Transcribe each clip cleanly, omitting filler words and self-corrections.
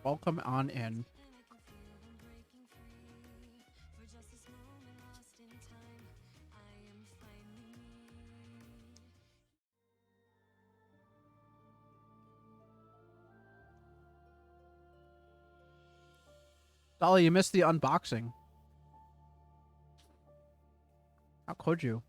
Welcome on in. Dolly, you missed the unboxing. How could you?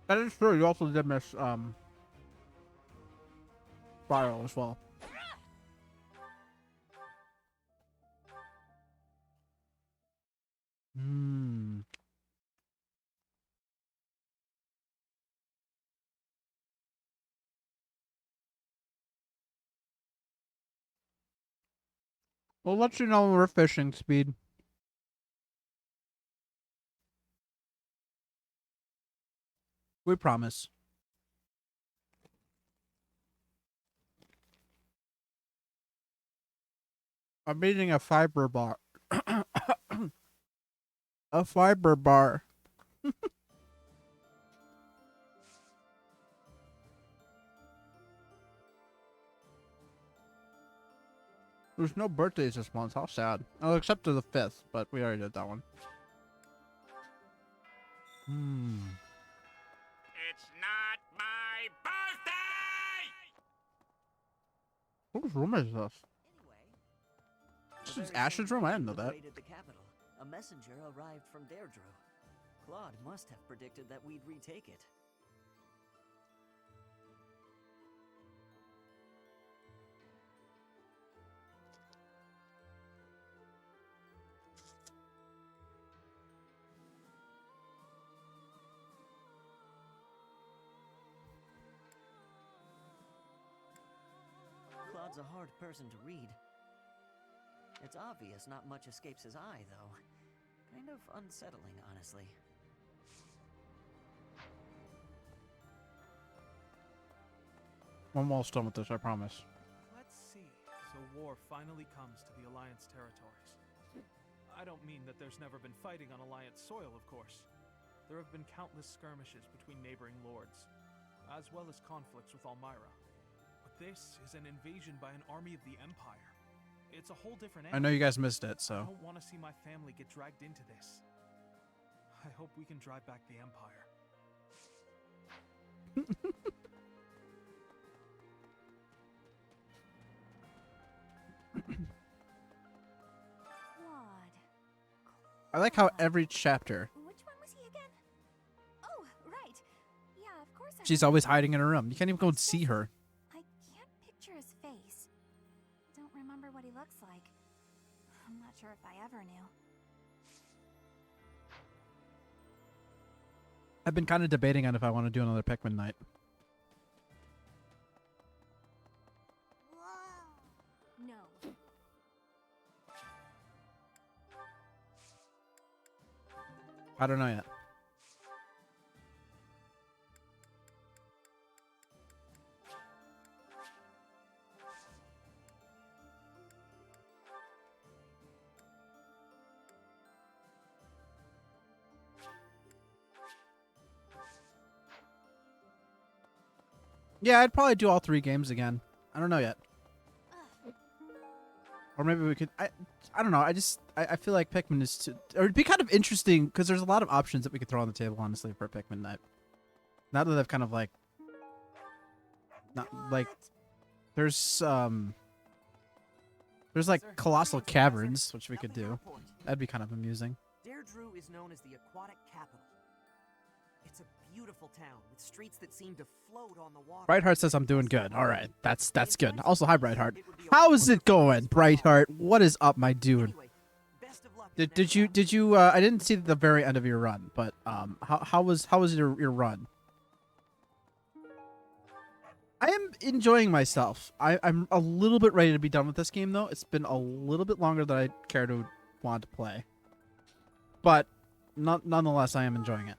That is true. You also did miss Spiral as well. Hmm. We'll let you know when we're fishing, Speed. We promise. I'm eating a fiber bar. A fiber bar. There's no birthdays this month. How sad. Oh, except for the 5th, but we already did that one. Hmm. It's not my birthday! Whose room is this? This is Ash's room? I didn't know that. The capital. A messenger arrived from Deirdre. Claude must have predicted that we'd retake it. Claude's a hard person to read. It's obvious not much escapes his eye, though. Kind of unsettling, honestly. I'm almost done with this, I promise. Let's see. So war finally comes to the Alliance territories. I don't mean that there's never been fighting on Alliance soil, of course. There have been countless skirmishes between neighboring lords, as well as conflicts with Almyra. But this is an invasion by an army of the Empire. It's a whole different I know you guys missed it, I so. don't want to see my family get dragged into this. I hope we can drive back the Empire. I like how every chapter, Which one was he again? Oh, right. Yeah, of course. she's always hiding in her room. You can't even go and see her. I can't picture his face. Don't remember what he looks like. I'm not sure if I ever knew. I've been kind of debating on if I want to do another Pikmin night. No. I don't know yet. Yeah, I'd probably do all 3 games again. I don't know yet. Or maybe we could. I don't know. I feel like Pikmin is too. Or it'd be kind of interesting because there's a lot of options that we could throw on the table, honestly, for a Pikmin night. Now that I've kind of like. Not like. There's like colossal caverns, which we could do. That'd be kind of amusing. Deirdre is known as the aquatic capital. It's a beautiful town with streets that seem to float on the water. Brightheart says I'm doing good. All right, that's good. Also, hi Brightheart. How is it going, Brightheart? What is up, my dude? Did you? I didn't see the very end of your run, but how was your run? I am enjoying myself. I'm a little bit ready to be done with this game, though. It's been a little bit longer than I care to want to play, but nonetheless, I am enjoying it.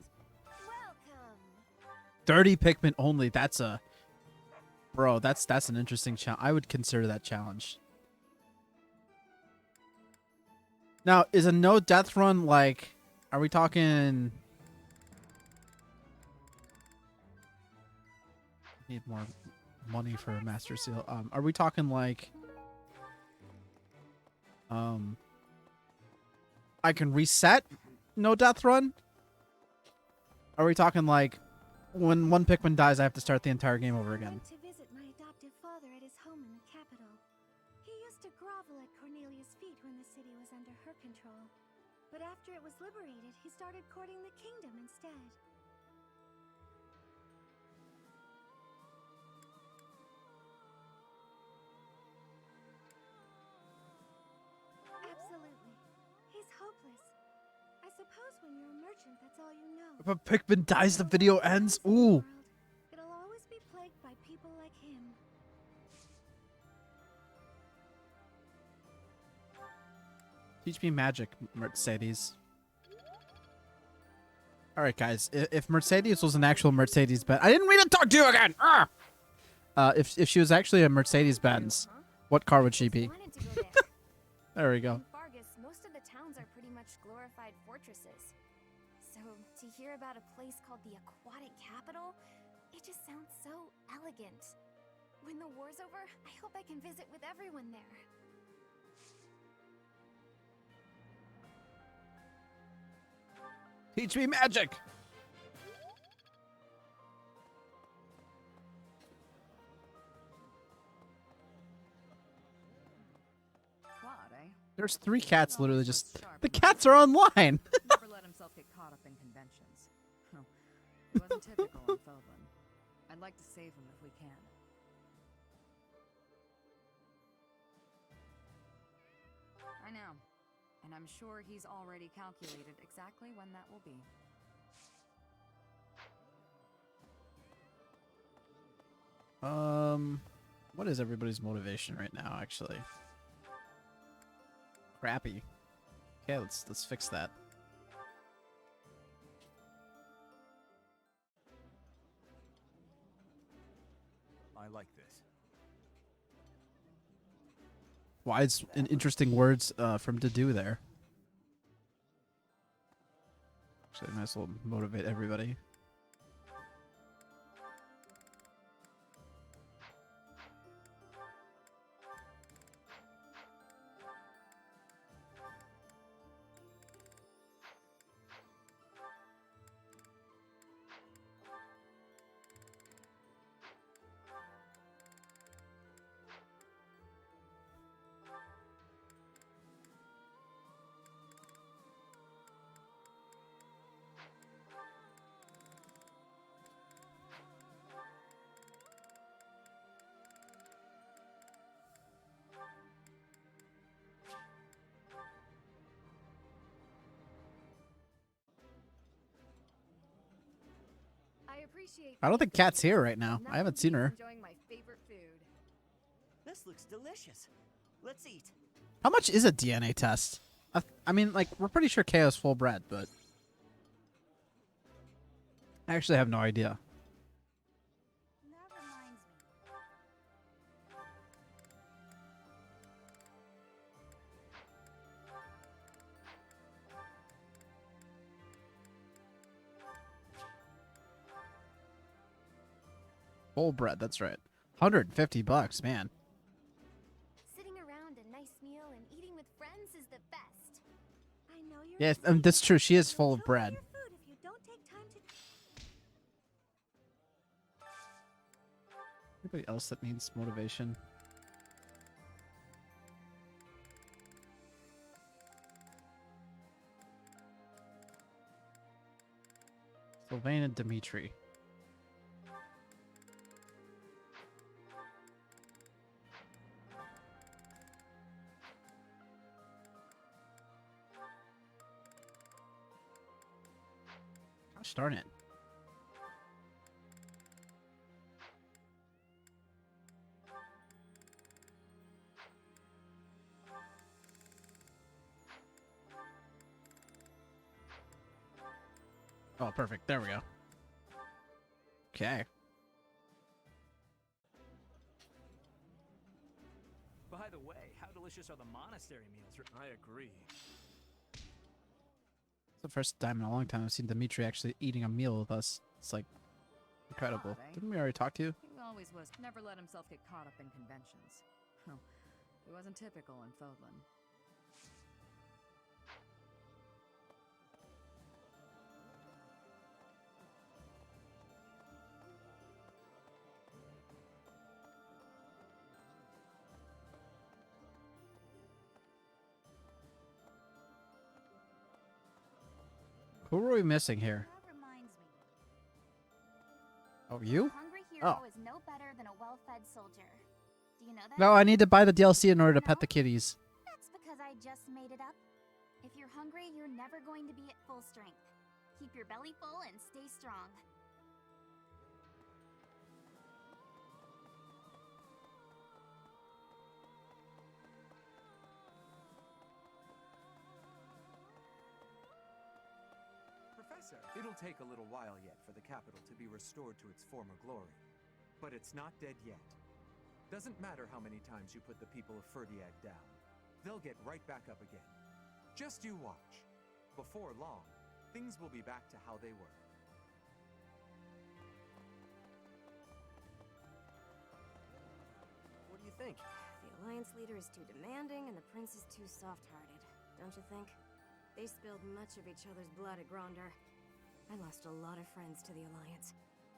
30 Pikmin only. That's a... Bro, that's an interesting challenge. I would consider that challenge. Now, is a no death run like? Are we talking? Need more money for a master seal. Are we talking like? I can reset no death run. Are we talking like when one Pikmin dies, I have to start the entire game over I again? went to visit my adoptive father at his home in the capital. He used to grovel at Cornelia's feet when the city was under her control. But after it was liberated, he started courting the kingdom instead. Absolutely. He's hopeless. I suppose when you're a merchant, that's all you know. If a Pikmin dies, the video ends. Ooh. It'll always be plagued by people like him. Teach me magic, Mercedes. All right, guys. If Mercedes was an actual Mercedes Benz, I didn't mean to talk to you again. If she was actually a Mercedes Benz, what car would she be? Wanted to go there. There we go. In Fargus, most of the towns are pretty much glorified fortresses. So to hear about a place called the Aquatic Capital, it just sounds so elegant. When the war's over, I hope I can visit with everyone there. Teach me magic. What, eh? There's 3 cats literally just... The cats are online. Never let himself get caught up in conventions. Oh, he wasn't typical in Feldland. I'd like to save him if we can. I know. And I'm sure he's already calculated exactly when that will be. What is everybody's motivation right now, actually? Crappy. Okay, let's fix that. I like this. Wise and interesting words from to do there. Actually, I might as well motivate everybody. I don't think Kat's here right now. I haven't seen her. Enjoying my favorite food. This looks delicious. Let's eat. How much is a DNA test? I mean, like, we're pretty sure KO's full bred, but... I actually have no idea. That reminds me. Full bred, that's right. 150 bucks, man. Sitting around a nice meal and eating with friends is the best. I know you're Yes, excited, that's true. She is but full of enjoy bread. your food if you don't take time to... Anybody else that needs motivation? Sylvain and Dimitri. Gosh darn it. Oh, perfect. There we go. Okay. By the way, how delicious are the monastery meals? I agree. It's the first time in a long time I've seen Dimitri actually eating a meal with us. It's like incredible. Odd, eh? Didn't we already talk to you? He always was. Never let himself get caught up in conventions. Well, he wasn't typical in Fodlan. Who are we missing here? That reminds me. Oh, you? A hungry hero Oh. is no better than a well-fed soldier. Do you know that? No, I need to buy the DLC in order to pet the kitties. That's because I just made it up. If you're hungry, you're never going to be at full strength. Keep your belly full and stay strong. Professor, it'll take a little while yet for the capital to be restored to its former glory. But it's not dead yet. Doesn't matter how many times you put the people of Ferdiad down. They'll get right back up again. Just you watch. Before long, things will be back to how they were. What do you think? The Alliance leader is too demanding and the prince is too soft-hearted, don't you think? They spilled much of each other's blood at Gronder. I lost a lot of friends to the Alliance.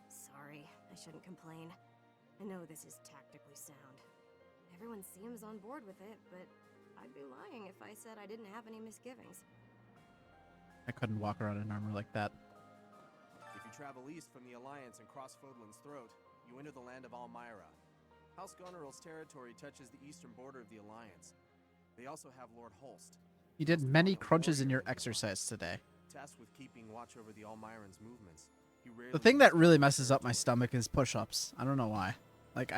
Sorry, I shouldn't complain. I know this is tactically sound. Everyone seems on board with it, but I'd be lying if I said I didn't have any misgivings. I couldn't walk around in armor like that. If you travel east from the Alliance and cross Fodlan's throat, you enter the land of Almyra. House Goneril's territory touches the eastern border of the Alliance. They also have Lord Holst. You did many crunches in your exercise today. Tasked with keeping watch over the Almyrans' movements. He rarely The thing that leaves really the messes up my territory. stomach is push-ups. I don't know why. Like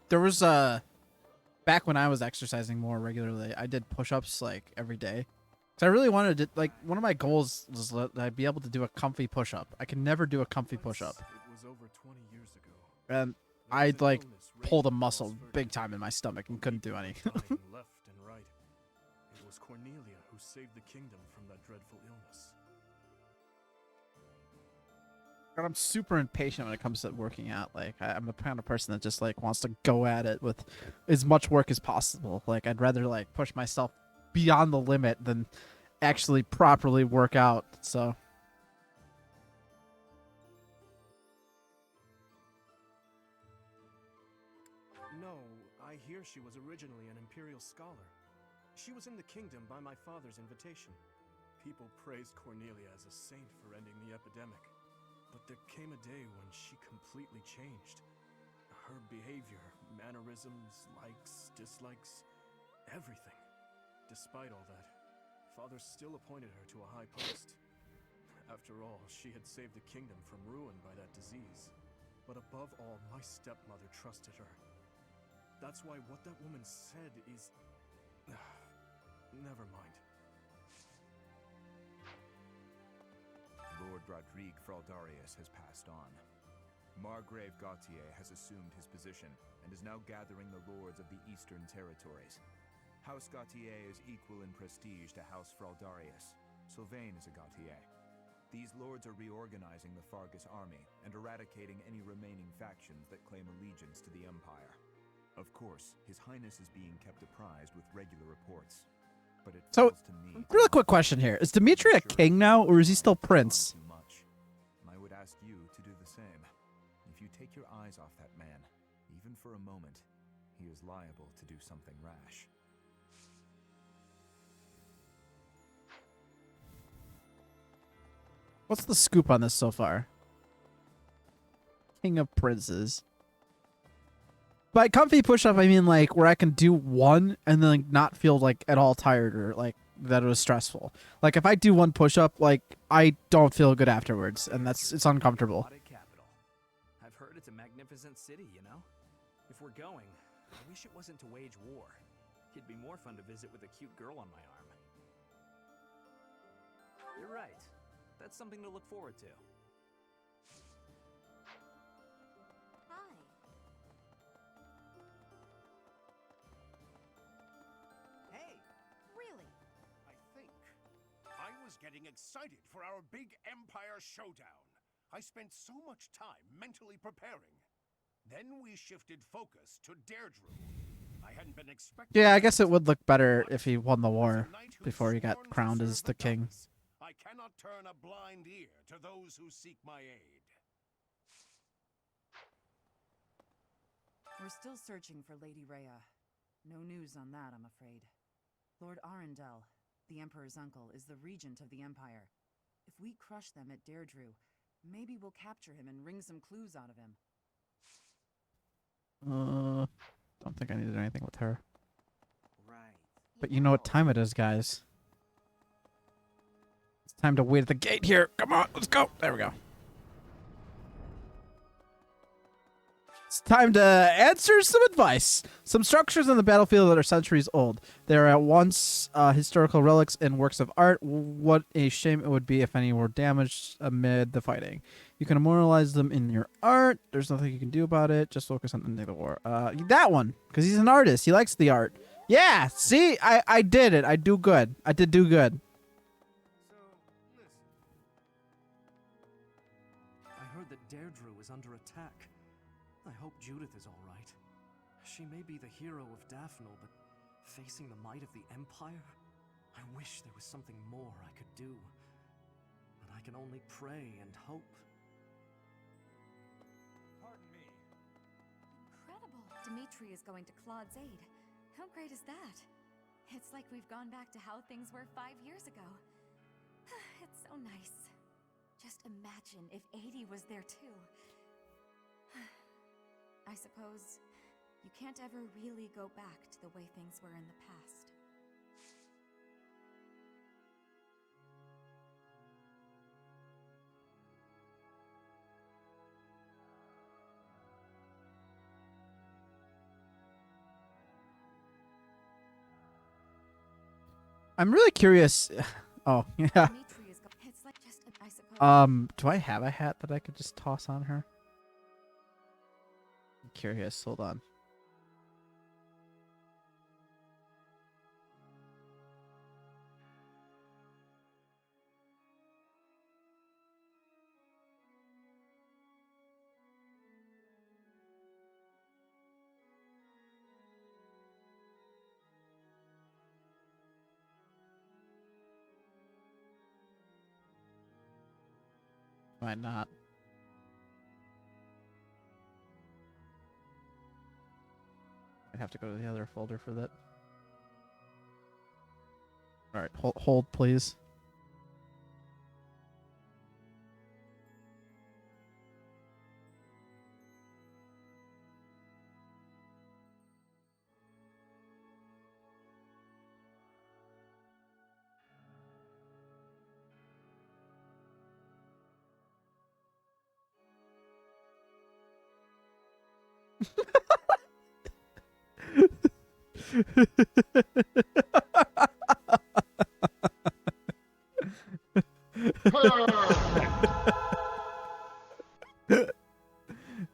there was back when I was exercising more regularly, I did push-ups like every day. So I really wanted to, like, one of my goals was that I'd be able to do a comfy push-up. I can never do a comfy push-up. It was over 20 years ago. And There was I'd an like illness pulled a raging muscle across big Ferdinand. time in my stomach and couldn't do any. People dying left and right. It was Cornelia who saved the kingdom from that dreadful illness. God, I'm super impatient when it comes to working out. Like, I'm the kind of person that just like wants to go at it with as much work as possible. Like, I'd rather like push myself beyond the limit than actually properly work out. So, No, I hear she was originally an imperial scholar. She was in the kingdom by my father's invitation. People praised Cornelia as a saint for ending the epidemic. But there came a day when she completely changed. Her behavior, mannerisms, likes, dislikes, everything. Despite all that, father still appointed her to a high post. After all, she had saved the kingdom from ruin by that disease. But above all, my stepmother trusted her. That's why what that woman said is... Never mind. Lord Rodrigue Fraldarius has passed on. Margrave Gautier has assumed his position and is now gathering the lords of the Eastern Territories. House Gautier is equal in prestige to House Fraldarius. Sylvain is a Gautier. These lords are reorganizing the Fargus army and eradicating any remaining factions that claim allegiance to the Empire. Of course, His Highness is being kept apprised with regular reports. But it So, falls to me to really quick question here. Is Dimitri a ensure king now, or is he still not prince? too much. I would ask you to do the same. If you take your eyes off that man, even for a moment, he is liable to do something rash. What's the scoop on this so far? King of princes. By comfy push-up, I mean like where I can do one and then like, not feel like at all tired or like that it was stressful. Like if I do one push-up, like I don't feel good afterwards, and it's uncomfortable. Aquatic capital. I've heard it's a magnificent city, you know? If we're going, I wish it wasn't to wage war. It'd be more fun to visit with a cute girl on my arm. You're right. That's something to look forward to. Hi. Hey, Really? I think. I was getting excited for our big Empire showdown. I spent so much time mentally preparing. Then we shifted focus to Deirdre. I hadn't been expecting. Yeah, I guess it would look better if he won the war before he got crowned as the king. I cannot turn a blind ear to those who seek my aid. We're still searching for Lady Rhea. No news on that, I'm afraid. Lord Arundel, the Emperor's uncle, is the regent of the Empire. If we crush them at Deirdre, maybe we'll capture him and wring some clues out of him. Don't think I needed anything with her. Right. But you know what time it is, guys. It's time to wait at the gate here. Come on, let's go. There we go. It's time to answer some advice. Some structures on the battlefield that are centuries old. They are at once historical relics and works of art. What a shame it would be if any were damaged amid the fighting. You can immortalize them in your art. There's nothing you can do about it. Just focus on ending the war. That one, because he's an artist. He likes the art. Yeah, see? I did it. I do good. I did do good. So, listen. I heard that Deirdre was under attack. I hope Judith is all right. She may be the hero of Daphne, but facing the might of the Empire? I wish there was something more I could do. But I can only pray and hope. Pardon me. Incredible! Dimitri is going to Claude's aid. How great is that? It's like we've gone back to how things were 5 years ago. It's so nice. Just imagine if 80 was there too. I suppose you can't ever really go back to the way things were in the past. I'm really curious. Oh, yeah. It's like just, I suppose. Do I have a hat that I could just toss on her? I'm curious. Hold on. Might not. I'd have to go to the other folder for that. All right, hold please.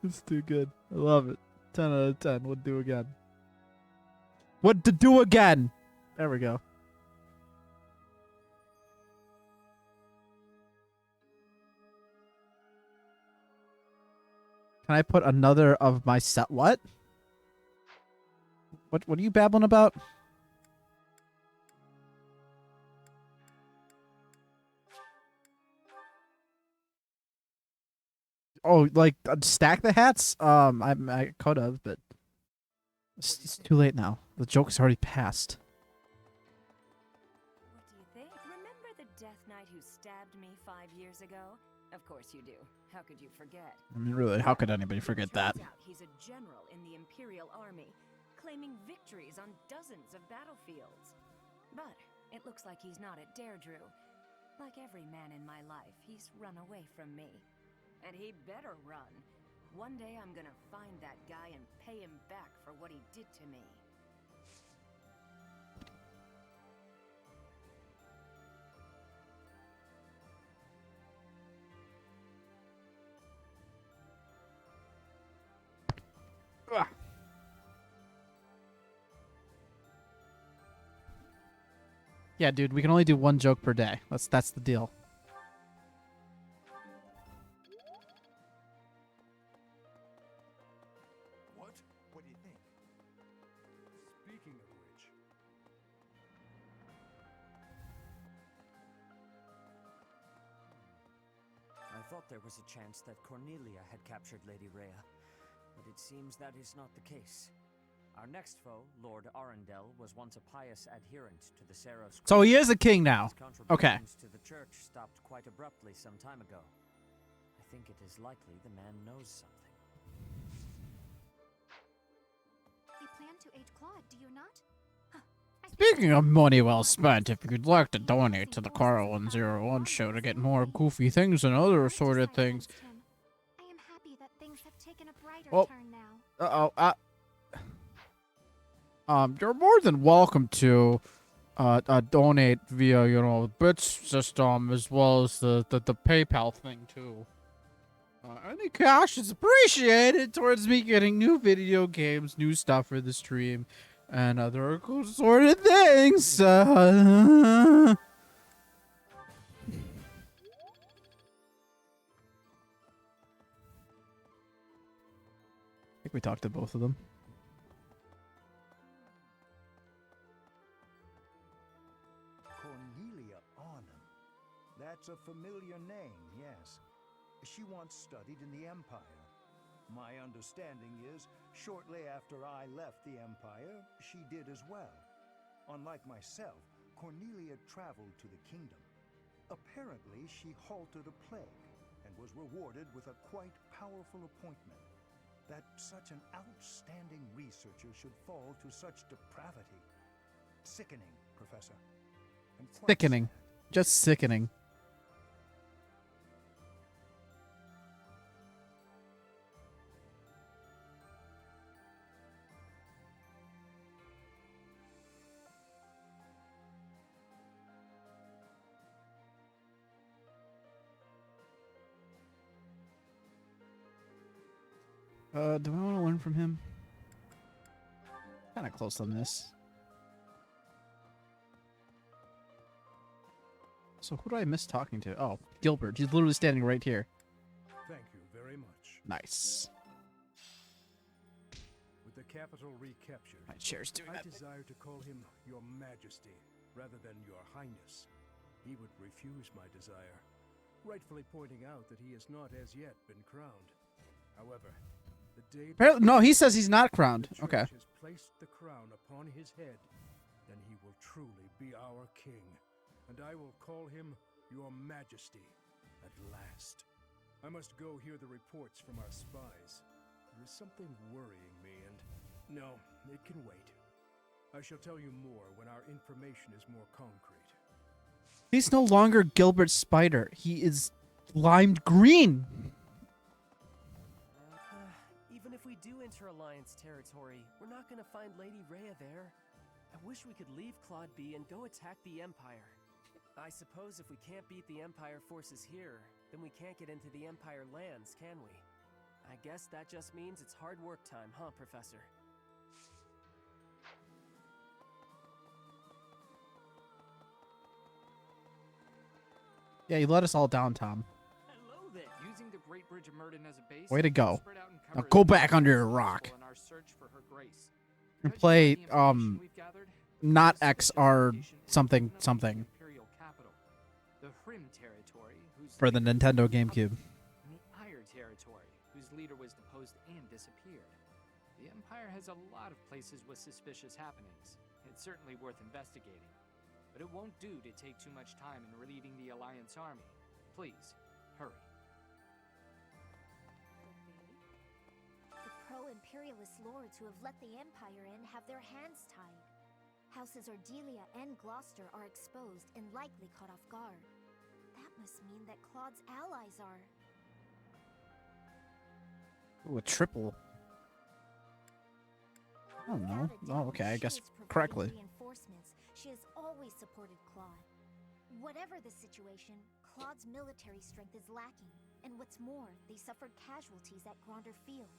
It's too good. I love it. 10 out of 10. What to do again? What to do again? There we go. Can I put another of my set? What? What are you babbling about? Oh, like stack the hats? I could have, but it's too late now. The joke's already passed. What do you think? Remember the Death Knight who stabbed me 5 years ago? Of course you do. How could you forget? I mean, really, how could anybody forget that? Turns out he's a general in the Imperial Army, claiming victories on dozens of battlefields. But it looks like he's not at Deirdre. Like every man in my life, he's run away from me. And he better run. One day I'm gonna find that guy and pay him back for what he did to me. Ugh. Yeah, dude, we can only do one joke per day. That's the deal. What? What do you think? Speaking of which, I thought there was a chance that Cornelia had captured Lady Rhea, but it seems that is not the case. Our next foe, Lord Arundel, was once a pious adherent to the Saros. So he is a king now. His Okay. contributions to the church stopped quite abruptly some time ago. I think it is likely the man knows something. You plan to aid Claude, do you not? Speaking of money well spent, if you'd like to donate to the Carl1001 show to get more goofy things and other assorted things. I am happy that things have taken a brighter Well, turn now. You're more than welcome to donate via, the bits system as well as the PayPal thing too. Any cash is appreciated towards me getting new video games, new stuff for the stream, and other assorted things. I think we talked to both of them. Cornelia Arnhem. That's a familiar name, yes. She once studied in the Empire. My understanding is, shortly after I left the Empire, she did as well. Unlike myself, Cornelia traveled to the kingdom. Apparently, she halted a plague and was rewarded with a quite powerful appointment. That such an outstanding researcher should fall to such depravity. Sickening, Professor. And quite Sickening. sad. Just sickening. Do I want to learn from him? Kind of close on this. So who do I miss talking to? Oh, Gilbert. He's literally standing right here. thank you very much. Nice. With the capital recaptured, My chair's doing I that. desire to call him Your Majesty rather than Your Highness. He would refuse my desire, rightfully pointing out that he has not as yet been crowned. However, the day No, he says he's not crowned. the Okay. church has placed the crown upon his head, then he will truly be our king, and I will call him Your Majesty at last. I must go hear the reports from our spies. There is something worrying me, and no, it can wait. I shall tell you more when our information is more concrete. He's no longer Gilbert Spider. He is limed green. Even if we do enter Alliance territory, we're not gonna find Lady Rhea there. I wish we could leave Claude be and go attack the Empire. I suppose if we can't beat the Empire forces here, then we can't get into the Empire lands, can we? I guess that just means it's hard work time, huh, Professor? Yeah, you let us all down, Tom. Hello there. Using the Great Bridge of Murden as a base. Way to go. spread out and Now cover go as back much under as your rock. possible in our search for her grace. And Judging play, by the information we've gathered, not this XR location is something definitely the something Imperial capital. The Hrim territory, whose for the leader Nintendo was GameCube. and the Ire territory, whose leader was deposed and disappeared. The Empire has a lot of places with suspicious happenings. It's certainly worth investigating. But it won't do to take too much time in relieving the Alliance army. Please, hurry. The pro-imperialist lords who have let the Empire in have their hands tied. Houses Ardelia and Gloucester are exposed and likely caught off guard. That must mean that Claude's allies are... Ooh, a triple. I don't know. Without a Oh, doubt, okay, I she guess has provided correctly. Reinforcements. She has always supported Claude. Whatever the situation, Claude's military strength is lacking, and what's more, they suffered casualties at Gronder Field.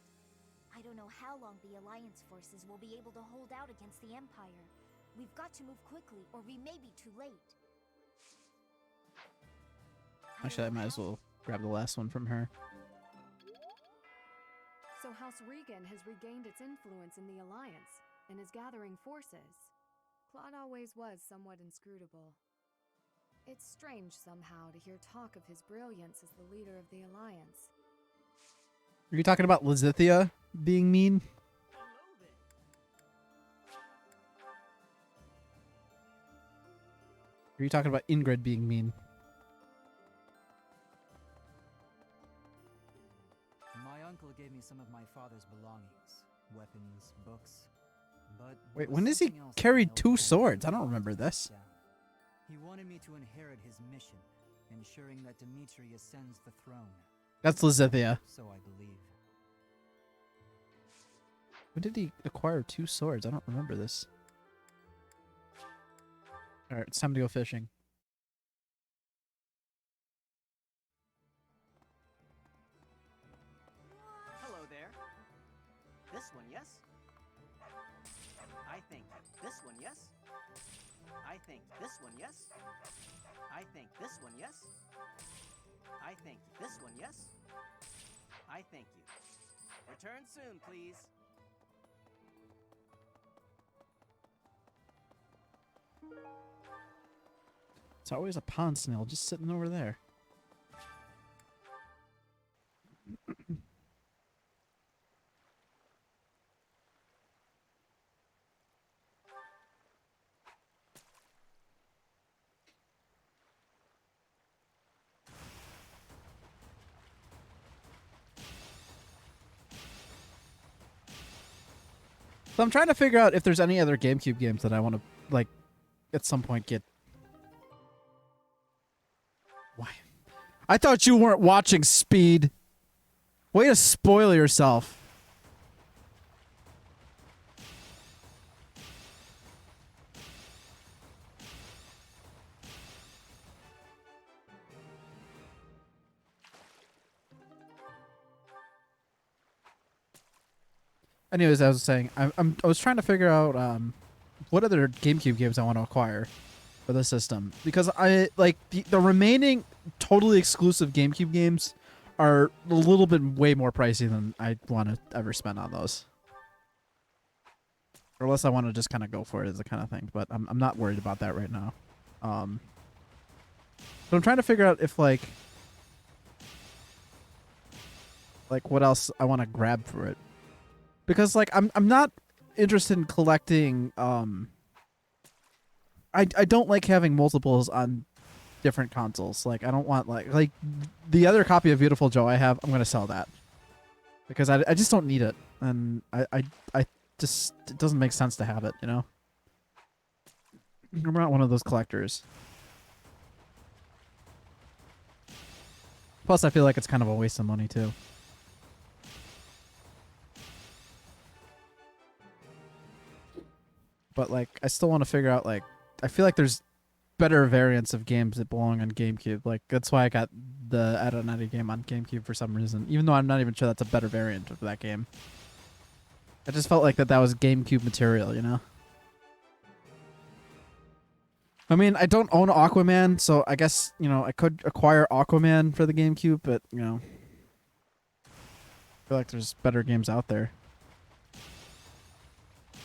I don't know how long the Alliance forces will be able to hold out against the Empire, We've got to move quickly, or we may be too late. Actually, I might as well grab the last one from her. So House Regan has regained its influence in the Alliance and is gathering forces. Claude always was somewhat inscrutable. It's strange somehow to hear talk of his brilliance as the leader of the Alliance. Are you talking about Lizithia being mean? Or are you talking about Ingrid being mean? My uncle gave me some of my father's belongings, weapons, books, but Wait, when has he carried 2 swords? I don't remember this. He wanted me to inherit his mission, ensuring that Dimitri ascends the throne. That's Lizithia. So I believe. When did he acquire 2 swords? I don't remember this. Alright, it's time to go fishing. Hello there. This one, yes? I think this one, yes? I think this one, yes? I think this one, yes? I think this one, yes? I thank you. Return soon, please. It's always a pond snail just sitting over there. So I'm trying to figure out if there's any other GameCube games that I want to, like, at some point get. Why? I thought you weren't watching Speed. Way to spoil yourself. Anyways, I was saying, I was trying to figure out what other GameCube games I want to acquire for the system, because I like the remaining totally exclusive GameCube games are a little bit way more pricey than I want to ever spend on those. Or unless I want to just kind of go for it as a kind of thing, but I'm not worried about that right now. So I'm trying to figure out if like what else I want to grab for it. Because like I'm not interested in collecting I don't like having multiples on different consoles. Like I don't want like the other copy of Beautiful Joe I have, I'm gonna sell that. Because I just don't need it. And I just it doesn't make sense to have it, you know? I'm not one of those collectors. Plus I feel like it's kind of a waste of money too. But like I still want to figure out like I feel like there's better variants of games that belong on GameCube. Like that's why I got the Adonati game on GameCube for some reason, even though I'm not even sure that's a better variant of that game. I just felt like that was GameCube material, you know? I mean, I don't own Aquaman, so I guess, you know, I could acquire Aquaman for the GameCube, but, you know, I feel like there's better games out there.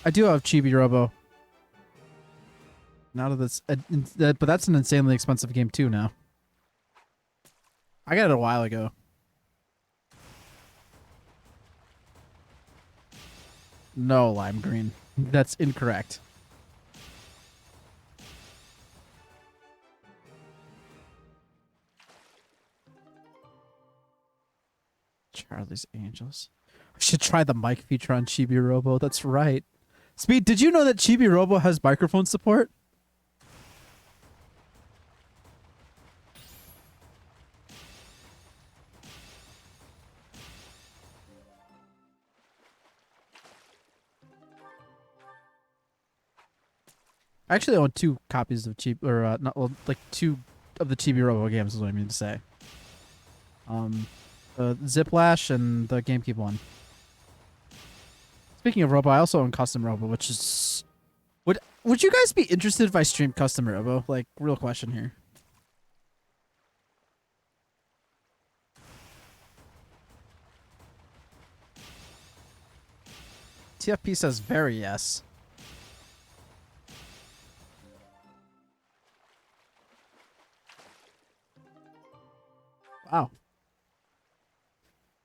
I do have Chibi Robo. Now that that's, but that's an insanely expensive game too now. I got it a while ago. No, Lime Green. That's incorrect. Charlie's Angels. I should try the mic feature on Chibi Robo. That's right. Speed, did you know that Chibi Robo has microphone support? I actually own 2 copies of not well, like 2 of the Chibi Robo games is what I mean to say. The Ziplash and the GameCube one. Speaking of Robo, I also own Custom Robo, which is Would you guys be interested if I streamed custom robo? Like, real question here. TFP says very yes. Wow.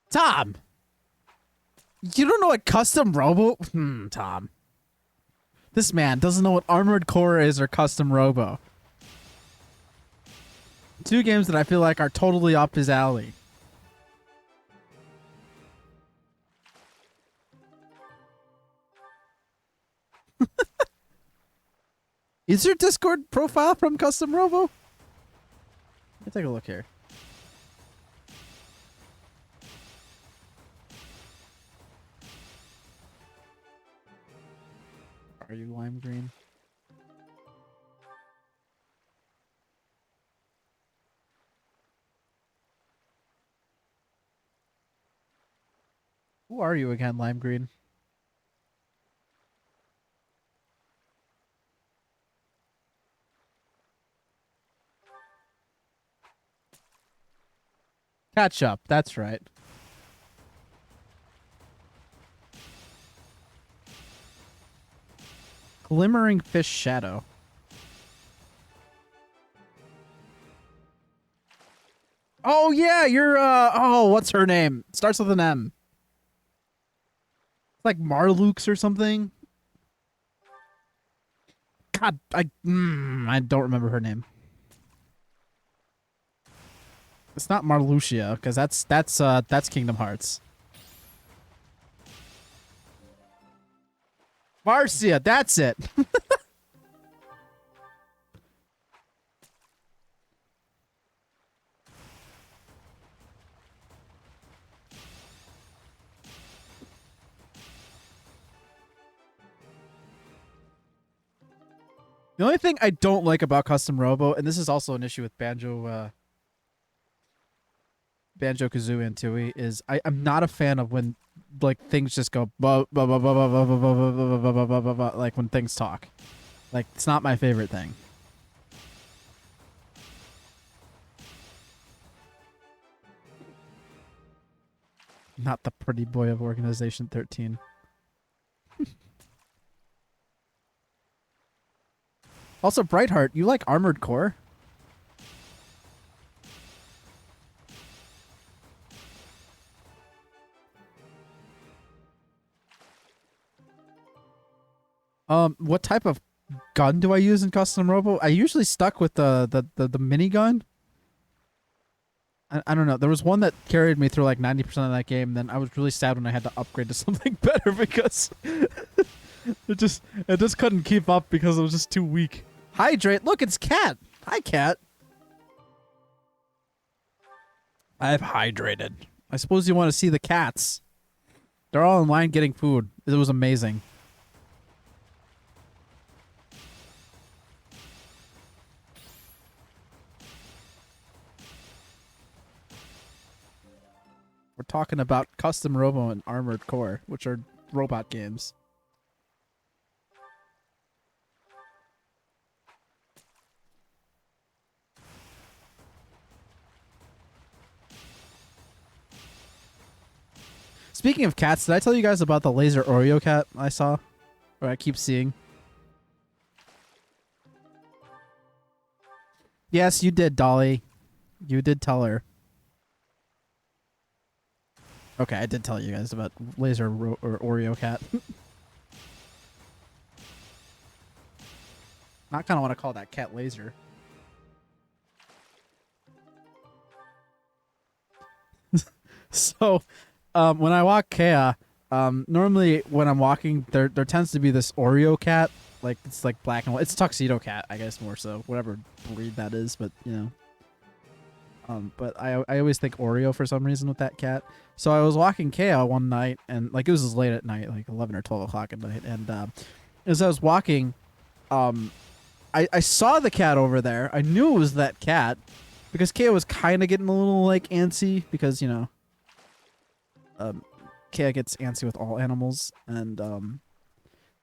Tom! You don't know what custom robo? Tom. This man doesn't know what Armored Core is or custom robo. Two games that I feel like are totally up his alley. Is your Discord profile from Custom Robo? Let me take a look here. Are you lime green? Who are you again, lime green? Catch up, that's right. Glimmering Fish Shadow. Oh yeah, you're oh, what's her name? Starts with an M. Like Marlux or something. God, I don't remember her name. It's not Marluxia, because that's Kingdom Hearts. Marcia, that's it. The only thing I don't like about Custom Robo, and this is also an issue with Banjo Kazooie and Tooie, is I'm not a fan of when like things just go like when things talk. Like it's not my favorite thing. Not the pretty boy of Organization 13. Also, Brightheart, you like Armored Core? What type of gun do I use in Custom Robo? I usually stuck with the minigun. I don't know. There was one that carried me through like 90% of that game. Then I was really sad when I had to upgrade to something better because it just couldn't keep up because it was just too weak. Hydrate. Look, it's Cat. Hi, Cat. I've hydrated. I suppose you want to see the cats. They're all in line getting food. It was amazing. We're talking about Custom Robo and Armored Core, which are robot games. Speaking of cats, did I tell you guys about the laser Oreo cat I saw? Or I keep seeing? Yes, you did, Dolly. You did tell her. Okay, I did tell you guys about laser or Oreo cat. I kind of want to call that cat laser. So, when I walk Kea, normally when I'm walking, there tends to be this Oreo cat. Like, it's like black and white. It's a tuxedo cat, I guess, more so. Whatever breed that is, but, you know. But I always think Oreo for some reason with that cat. So I was walking Kea one night, and like it was late at night, like 11 or 12 o'clock at night. And as I was walking, I saw the cat over there. I knew it was that cat because Kea was kind of getting a little like antsy because, you know, Kea gets antsy with all animals. And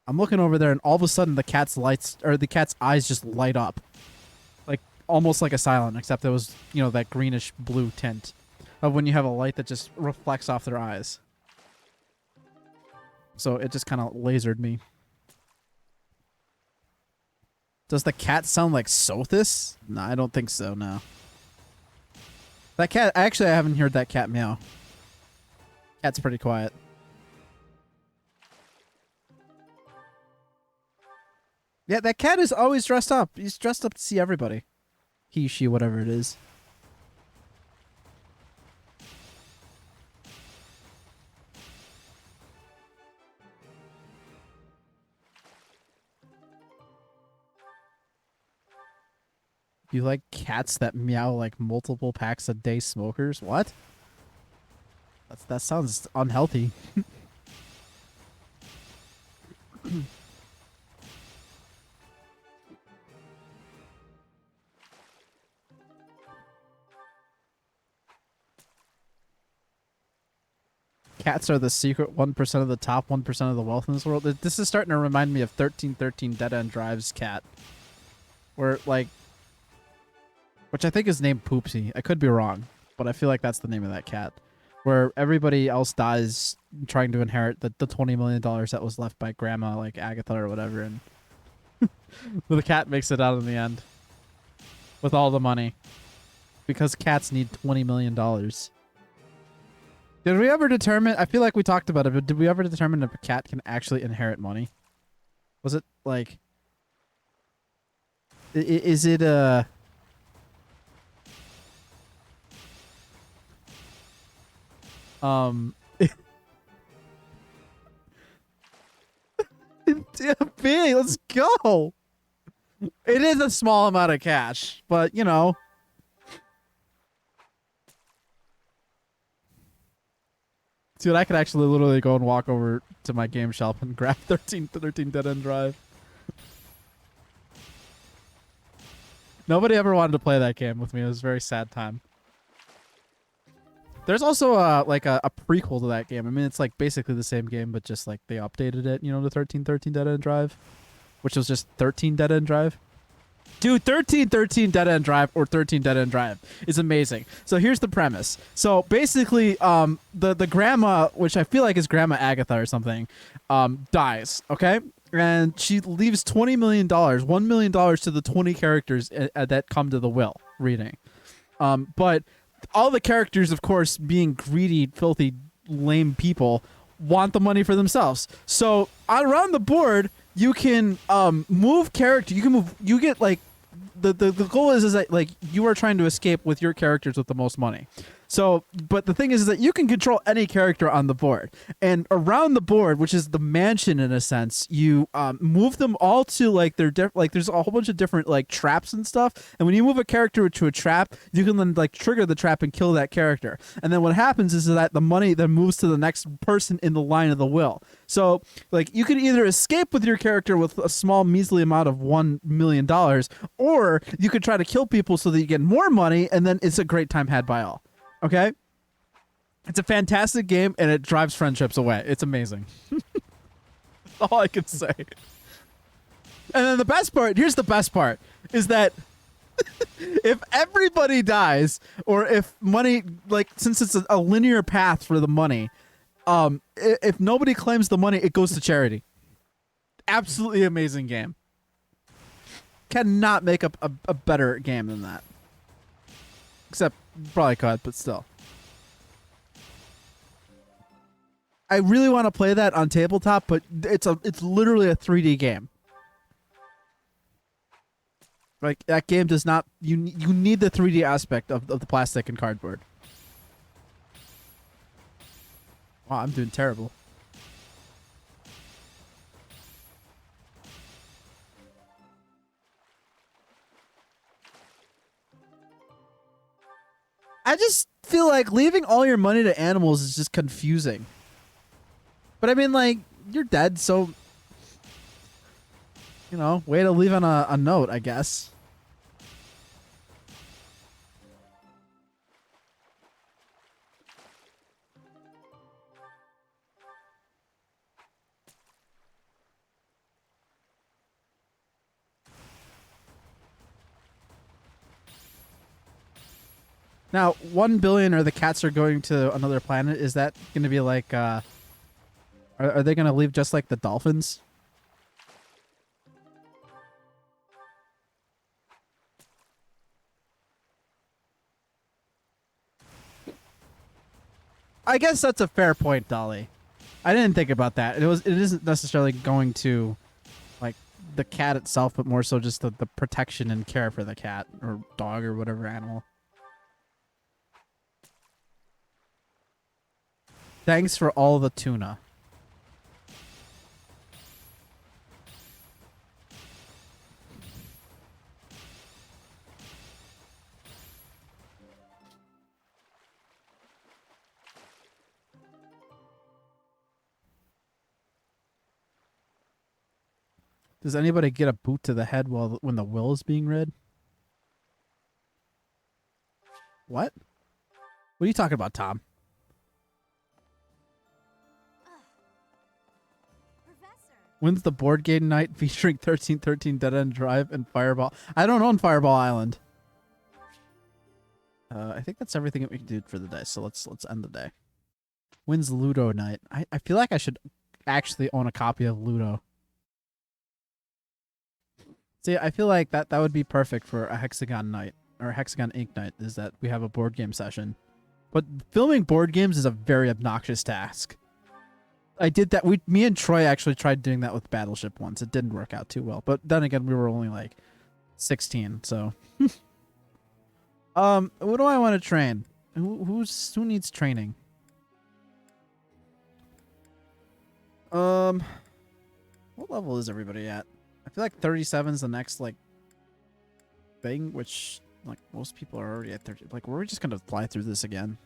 I'm looking over there, and all of a sudden the cat's eyes just light up, like almost like a silent, except it was, you know, that greenish blue tint of when you have a light that just reflects off their eyes. So it just kind of lasered me. Does the cat sound like Sothis? No, I don't think so, no. That cat, actually, I haven't heard that cat meow. Cat's pretty quiet. Yeah, that cat is always dressed up. He's dressed up to see everybody. He, she, whatever it is. You like cats that meow like multiple packs a day smokers? What? That sounds unhealthy. Cats are the secret 1% of the top 1% of the wealth in this world. This is starting to remind me of 1313 Dead End Drive's cat. Where, like... Which I think is named Poopsie. I could be wrong, but I feel like that's the name of that cat. Where everybody else dies trying to inherit the $20 million that was left by Grandma, like Agatha or whatever, and the cat makes it out in the end. With all the money. Because cats need $20 million. Did we ever determine... I feel like we talked about it, but did we ever determine if a cat can actually inherit money? Was it, like... Is it, big, let's go! It is a small amount of cash, but, you know... Dude, I could actually literally go and walk over to my game shelf and grab 13 Dead End Drive. Nobody ever wanted to play that game with me. It was a very sad time. There's also like a prequel to that game. I mean, it's like basically the same game, but just like they updated it, you know, to 1313 Dead End Drive, which was just 13 Dead End Drive. Dude, 1313 Dead End Drive or 13 Dead End Drive is amazing. So here's the premise. So basically, the grandma, which I feel like is Grandma Agatha or something, dies, okay? And she leaves $20 million, $1 million to the 20 characters that come to the will reading. But all the characters, of course, being greedy, filthy, lame people, want the money for themselves. So around the board, you can move character. You can move. You get like the goal is that like you are trying to escape with your characters with the most money. So, but the thing is that you can control any character on the board, and around the board, which is the mansion in a sense, you move them all to like like there's a whole bunch of different like traps and stuff. And when you move a character to a trap, you can then like trigger the trap and kill that character. And then what happens is that the money then moves to the next person in the line of the will. So, like, you can either escape with your character with a small, measly amount of $1 million, or you could try to kill people so that you get more money, and then it's a great time had by all. Okay? It's a fantastic game, and it drives friendships away. It's amazing. That's all I can say. And then the best part, here's the best part, is that if everybody dies, or if money, like, since it's a linear path for the money, if nobody claims the money, it goes to charity. Absolutely amazing game. Cannot make up a better game than that. Except, probably could, but still. I really want to play that on tabletop, but it's literally a 3D game. Like, that game does not... You need the 3D aspect of the plastic and cardboard. Wow, I'm doing terrible. I just feel like leaving all your money to animals is just confusing. But I mean, like, you're dead, so... You know, way to leave on a note, I guess. Now, 1 billion or the cats are going to another planet. Is that going to be like, are they going to leave just like the dolphins? I guess that's a fair point, Dolly. I didn't think about that. It isn't necessarily going to like the cat itself, but more so just the protection and care for the cat or dog or whatever animal. Thanks for all the tuna. Does anybody get a boot to the head when the will is being read? What? What are you talking about, Tom? When's the board game night featuring 1313 Dead End Drive and Fireball? I don't own Fireball Island. I think that's everything that we can do for the day. So let's end the day. When's Ludo night? I feel like I should actually own a copy of Ludo. See, I feel like that would be perfect for a Hexagon night or a Hexagon Inc. night. Is that we have a board game session, but filming board games is a very obnoxious task. I did that. Me and Troy actually tried doing that with Battleship once. It didn't work out too well. But then again, we were only like 16, so. What do I want to train? Who needs training? What level is everybody at? I feel like 37 is the next like thing, which like most people are already at 30. Like, we're just gonna fly through this again.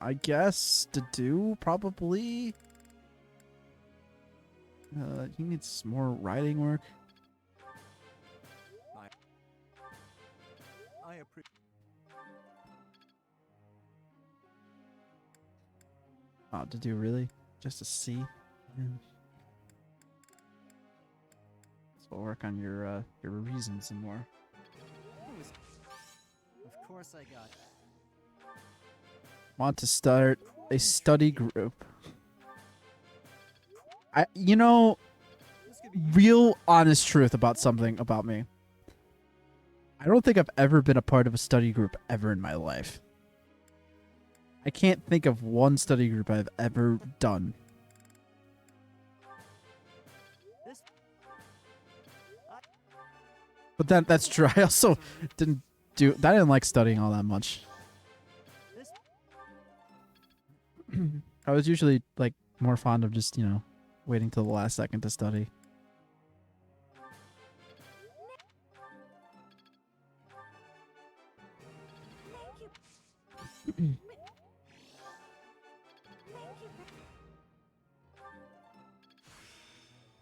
I guess to do probably. He needs more writing work. I appreciate. Oh, to do really? Just a C? Yeah. So we'll work on your reasons some more. Of course I got that. Want to start a study group. Real honest truth about something about me. I don't think I've ever been a part of a study group ever in my life. I can't think of one study group I've ever done. But that's true. I also didn't like studying all that much. I was usually like more fond of just, waiting till the last second to study.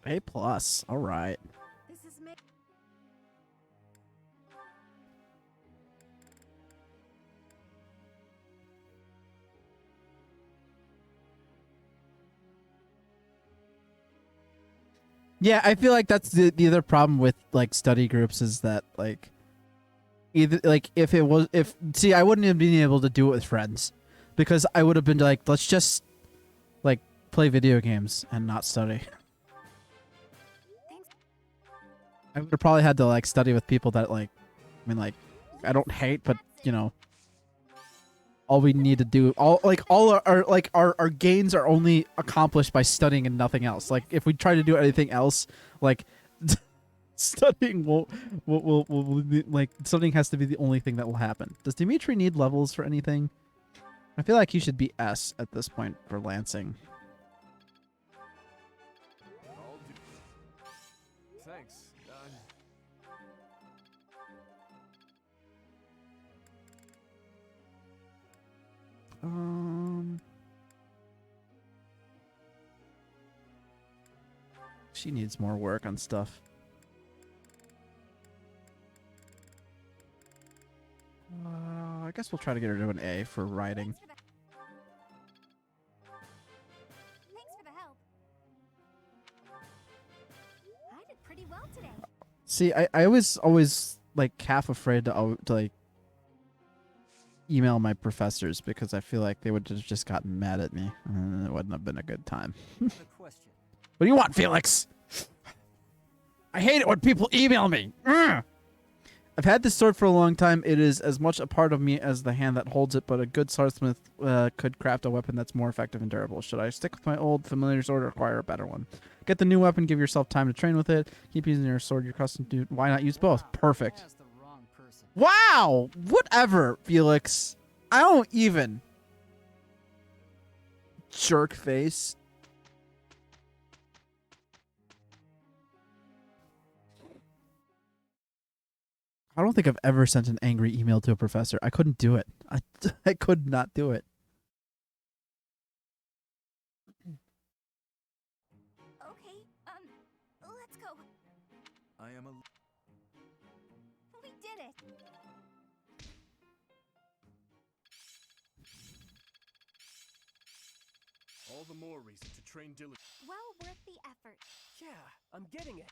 A+. All right. Yeah, I feel like that's the other problem with like study groups is that like either like if I wouldn't have been able to do it with friends because I would have been like, let's just like play video games and not study. I would have probably had to like study with people that like, I mean, like, I don't hate, but all we need to do, all our gains are only accomplished by studying and nothing else. Like if we try to do anything else, like studying will like studying has to be the only thing that will happen. Does Dimitri need levels for anything? I feel like he should be S at this point for Lancing. Thanks. She needs more work on stuff. I guess we'll try to get her to an A for writing. Thanks for the help. I did pretty well today. See, I always like half afraid to like email my professors because I feel like they would have just gotten mad at me and it wouldn't have been a good time. What do you want, Felix? I hate it when people email me. Ugh! I've had this sword for a long time. It is as much a part of me as the hand that holds it, but a good swordsmith could craft a weapon that's more effective and durable. Should I stick with my old familiar sword or acquire a better one? Get the new weapon, give yourself time to train with it. Keep using your sword you're accustomed to. Why not use both? Perfect. Wow! Whatever, Felix. I don't even. Jerk face. I don't think I've ever sent an angry email to a professor. I couldn't do it. I could not do it. Okay, let's go. I am a... We did it. All the more reason to train diligently. Well worth the effort. Yeah, I'm getting it.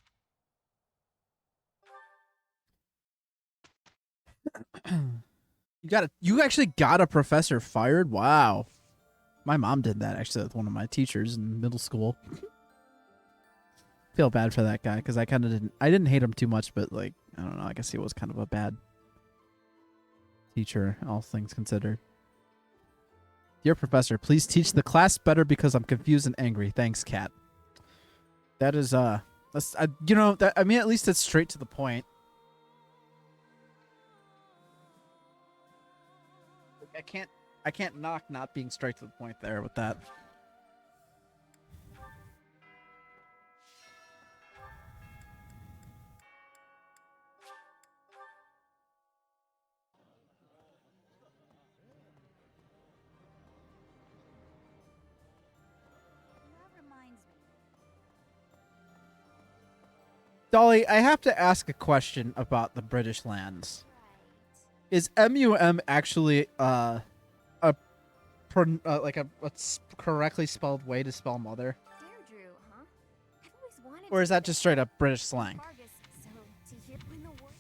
You actually got a professor fired? Wow. My mom did that actually with one of my teachers in middle school. Feel bad for that guy because I didn't hate him too much, but like, I don't know, I guess he was kind of a bad teacher, all things considered. Dear professor, please teach the class better because I'm confused and angry. Thanks, Kat. That is that's you know, that I mean at least it's straight to the point. I can't knock not being straight to the point there with that. That reminds me. Dolly, I have to ask a question about the British lands. Is MUM actually like a correctly spelled way to spell mother? Deirdre, huh? I've always wanted Or is that just straight up British slang? Fargus, so to hear when the war.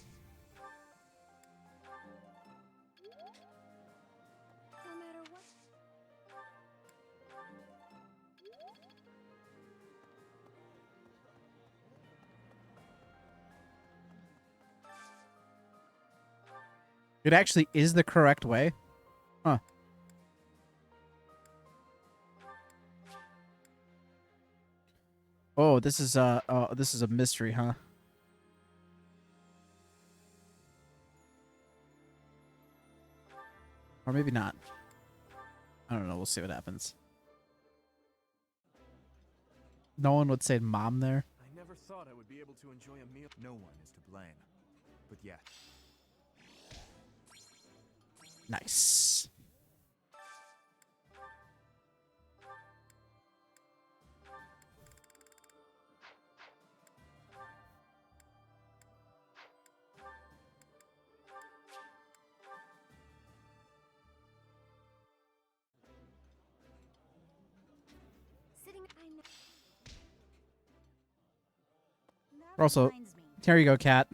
No matter what. It actually is the correct way? Huh. Oh, this is a mystery, huh? Or maybe not. I don't know, we'll see what happens. No one would say mom there. I never thought I would be able to enjoy a meal. No one is to blame. But yeah. Nice. Sitting, I know. That Also, reminds me. here you go, Kat.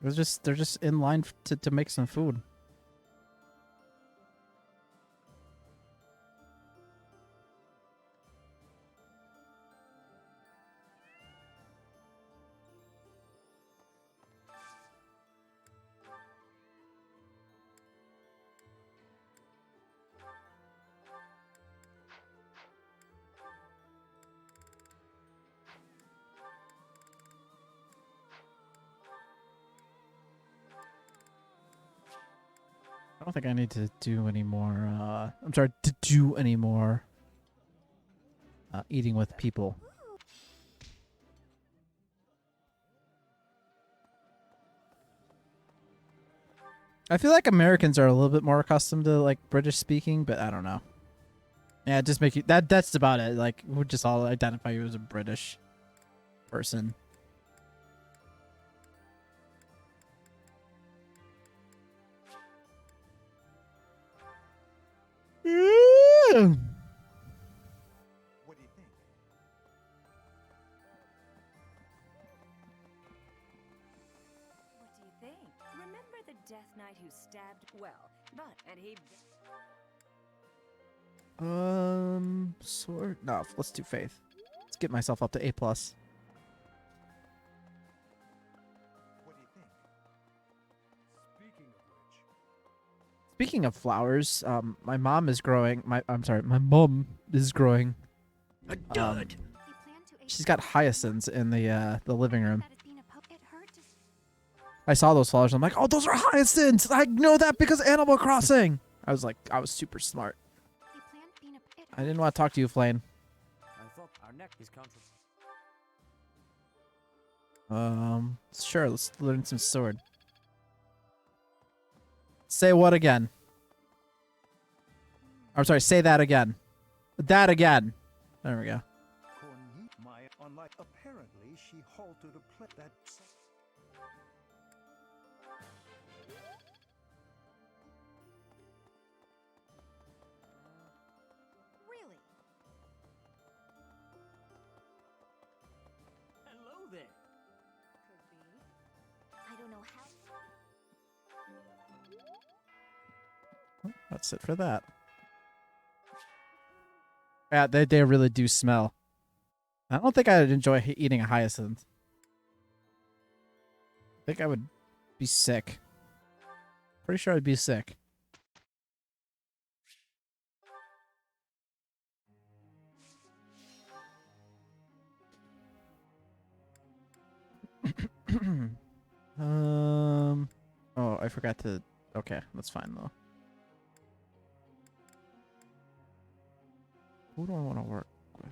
They're just in line to make some food. I don't think I need to do any more, I'm sorry, to do any more eating with people. I feel like Americans are a little bit more accustomed to like British speaking, but I don't know. Yeah, just make you that's about it. Like we'll just all identify you as a British person. What do you Death Knight who stabbed well, and he. Sword. No, let's do faith. Let's get myself up to A+. What do you think? Speaking of flowers, my mom is growing. My mom is growing. She's got hyacinths in the living room. I saw those flowers. I'm like, oh, those are hyacinths. I know that because Animal Crossing. I was super smart. I didn't want to talk to you, Flame. I thought our neck is contra. Sure. Let's learn some sword. Say what again? I'm sorry. Say that again. That again. There we go. Unlike apparently she halted a play that. Really? Hello there. Could be. I don't know how. That's it for that. Yeah, they really do smell. I don't think I'd enjoy eating a hyacinth. I think I would be sick. Pretty sure I'd be sick. Oh, I forgot to. Okay, that's fine though. Who do I want to work with?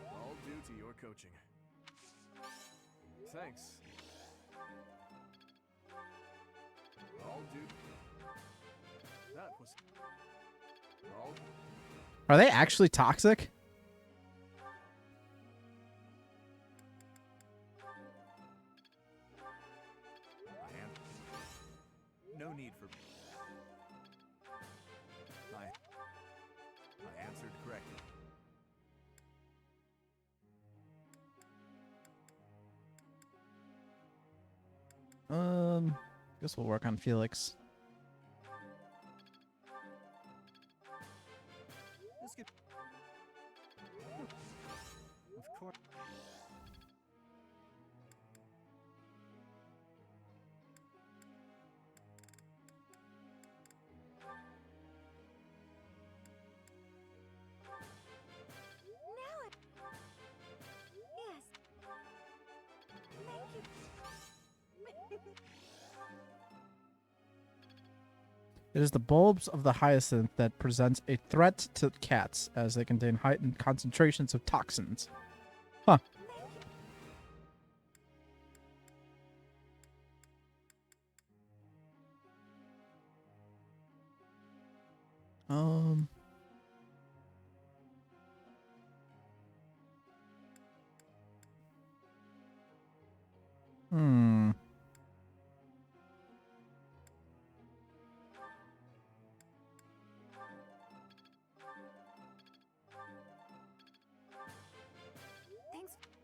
All due to your coaching. Thanks. All due. That was. All. Are they actually toxic? No need for. I answered correctly. Guess we'll work on Felix. Let's get. Of course. It is the bulbs of the hyacinth that presents a threat to cats as they contain heightened concentrations of toxins. Huh. Hmm.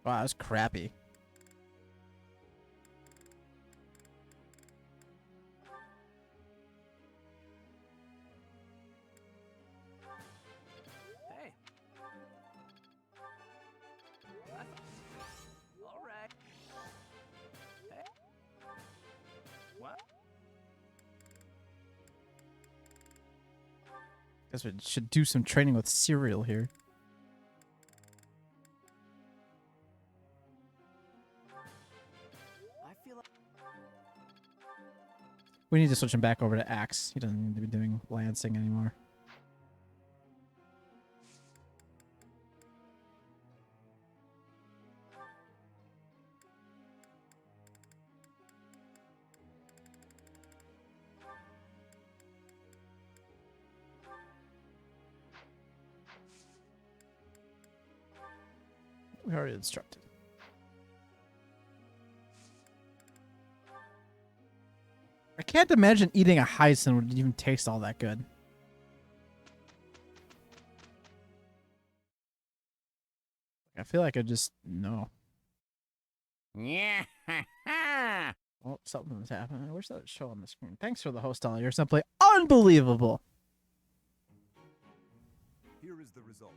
Wow, that's crappy. Hey. All right. Hey. What? Guess we should do some training with cereal here. We need to switch him back over to Axe. He doesn't need to be doing lancing anymore. We already instructed. I can't imagine eating a hyacinth would even taste all that good. I feel like I just no. Yeah. Oh, something's happening. I wish that would show on the screen. Thanks for the host, Ollie. You're simply unbelievable. Here is the result.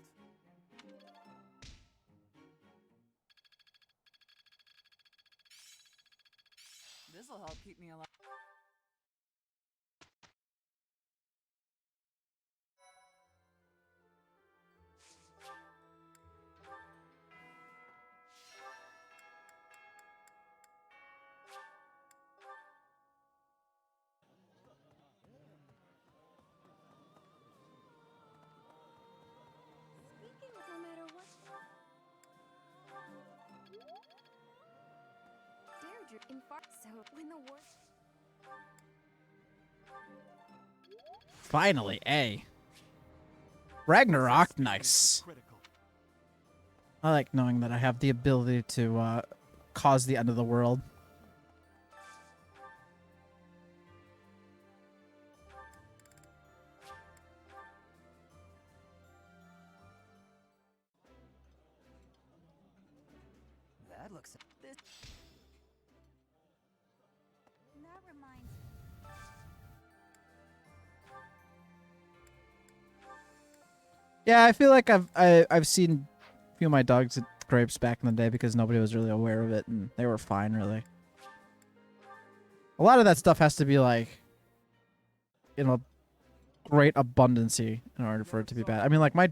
This'll help keep me alive. Speaking of no matter what. Deirdre in far so when the war. Finally, A. Ragnarok, nice. I like knowing that I have the ability to cause the end of the world. That looks. This. That reminds me. Yeah, I feel like I've seen a few of my dogs at grapes back in the day because nobody was really aware of it and they were fine, really. A lot of that stuff has to be like, you know, great abundancy in order for it to be bad. I mean, like my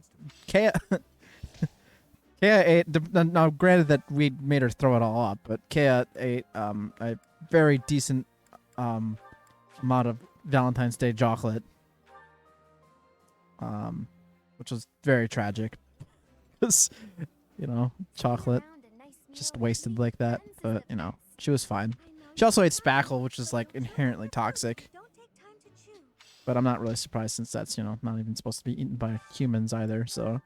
Kea, Kea ate. Now, granted that we made her throw it all up, but Kea ate a very decent amount of Valentine's Day chocolate, which was very tragic. Because, you know, chocolate just wasted like that. But, you know, she was fine. She also ate spackle, which is, like, inherently toxic. But I'm not really surprised since that's, you know, not even supposed to be eaten by humans either, so...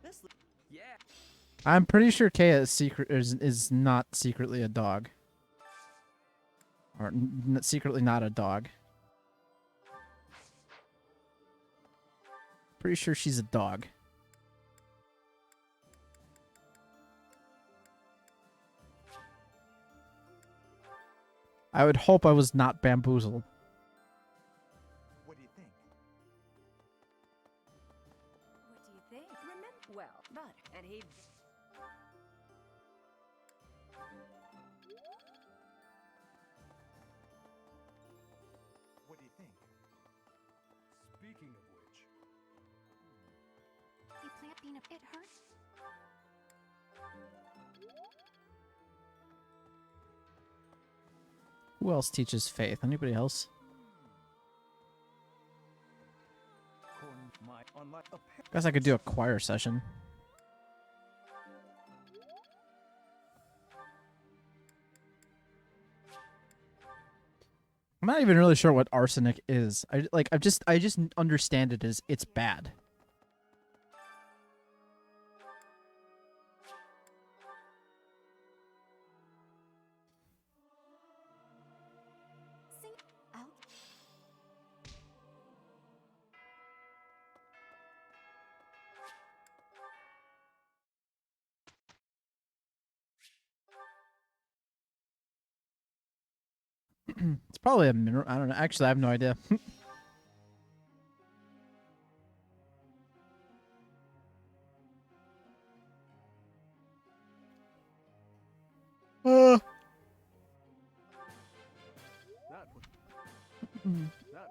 This. Yeah. I'm pretty sure Kea is not secretly a dog. Or secretly not a dog. Pretty sure she's a dog. I would hope I was not bamboozled. What do you think? Remember, well, but and he. What do you think? Speaking of which, You plant peanut. It hurts. Who else teaches faith? Anybody else? Guess I could do a choir session. I'm not even really sure what arsenic is. I just understand it as it's bad. Sing out. It's probably a mineral. I don't know. Actually, I have no idea. that that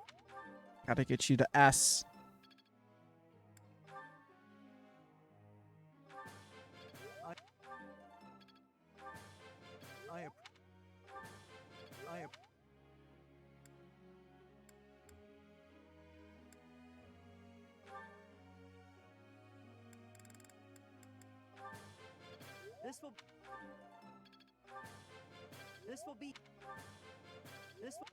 Gotta get you to S. This will. This will be. This will.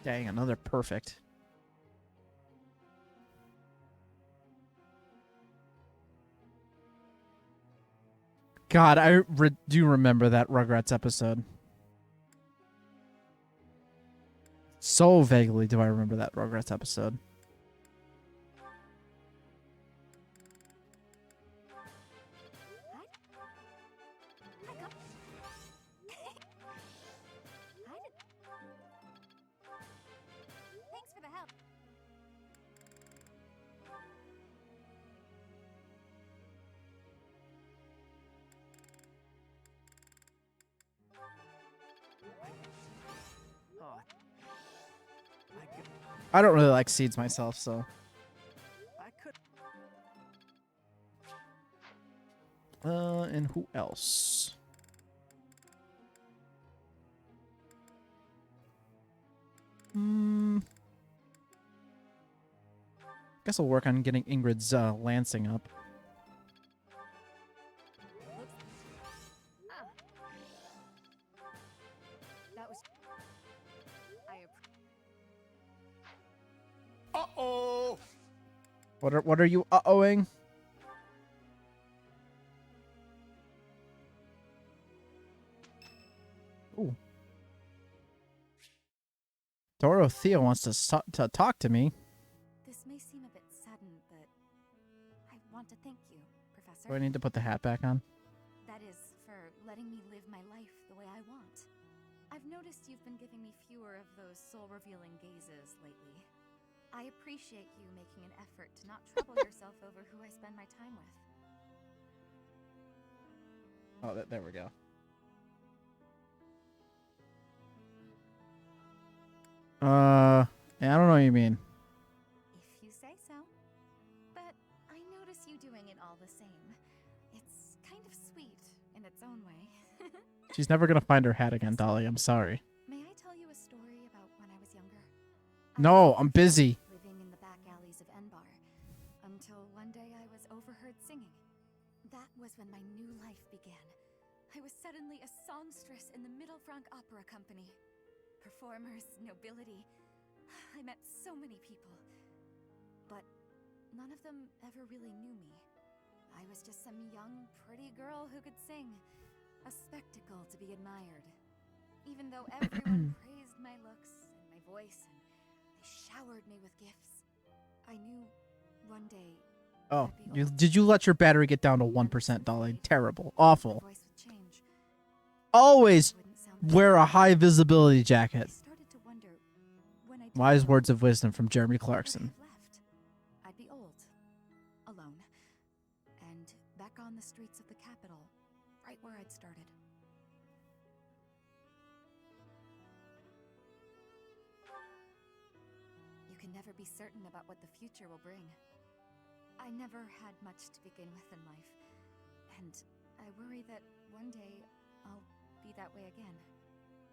Dang, another perfect. God, I do remember that Rugrats episode. So vaguely do I remember that Rugrats episode. Thanks for the help. Oh, I don't really like seeds myself, so. I could. And who else? Guess I'll work on getting Ingrid's lancing up. That was. Uh-oh! What are you uh-ohing? Ooh. Dorothea wants to talk to me. This may seem a bit sudden, but I want to thank you, Professor. Do I need to put the hat back on? That is, for letting me live my life the way I want. I've noticed you've been giving me fewer of those soul-revealing gazes lately. I appreciate you making an effort to not trouble yourself over who I spend my time with. Oh, there we go. Yeah, I don't know what you mean. If you say so. But I notice you doing it all the same. It's kind of sweet in its own way. She's never gonna find her hat again, Dolly. I'm sorry. May I tell you a story about when I was younger? No, I'm busy. Living in the back alleys of Enbar, until one day I was overheard singing. That was when my new life began. I was suddenly a songstress in the Middle Franc Opera Company. Performers, nobility. I met so many people. But none of them ever really knew me. I was just some young, pretty girl who could sing. A spectacle to be admired. Even though everyone praised my looks and my voice, and they showered me with gifts, I knew one day. Oh, did you let your battery get down to 1%, Dolly? Terrible. Awful. Always wear a high visibility jacket. Wise words of wisdom from Jeremy Clarkson. I'd be old, alone, and back on the streets of the capital, right where I'd started. You can never be certain about what the future will bring. I never had much to begin with in life, and I worry that one day I'll be that way again.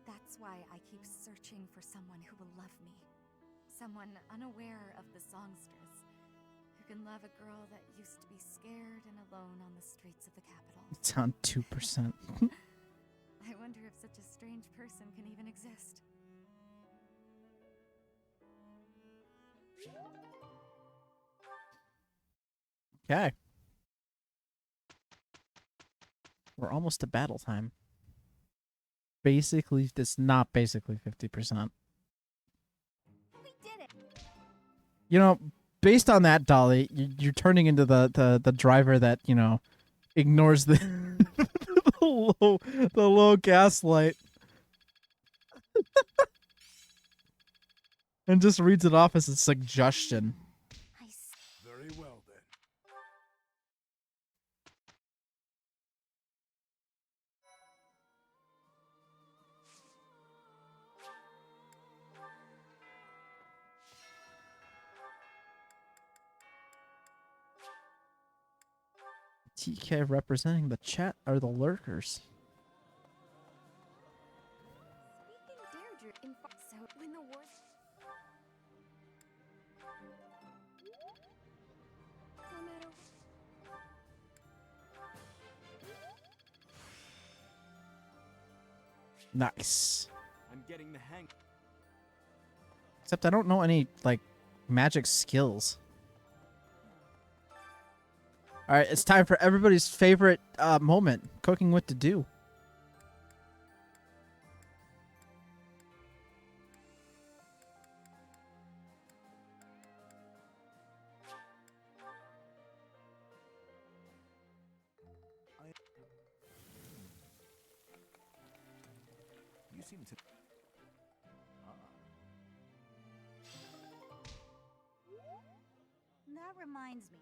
That's why I keep searching for someone who will love me. Someone unaware of the songstress, who can love a girl that used to be scared and alone on the streets of the capital. It's on 2%. I wonder if such a strange person can even exist. Okay. We're almost to battle time. Basically, it's not basically 50%. We did it. You know, based on that, Dolly, you're turning into the driver that, you know, ignores the the low gas light and just reads it off as a suggestion. Very well, then. TK representing the chat are the lurkers. Speaking Deirdre, so when the wars. No matter. Nice. I'm getting the hang. Except I don't know any, like, magic skills. Alright, it's time for everybody's favorite moment. Cooking what to do. You seem to... That reminds me.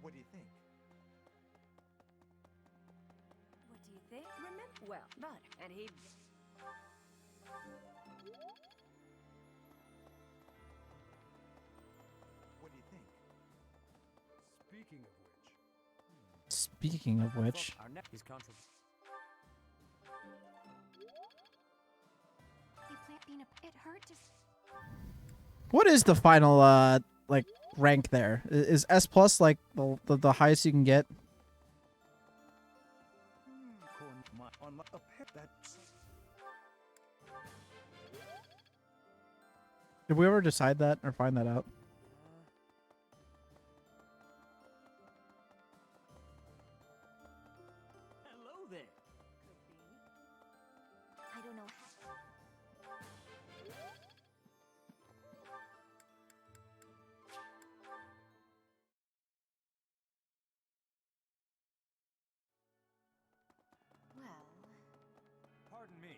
What do you think? What do you think? Remember? Well, but and he. What do you think? Speaking of which, Speaking of which, Our next is controversial. You plant peanut. It hurt to. what is the final like rank there? Is S plus like the highest you can get? Did we ever decide that or find that out? Hello there. I don't know how. Well, Pardon me.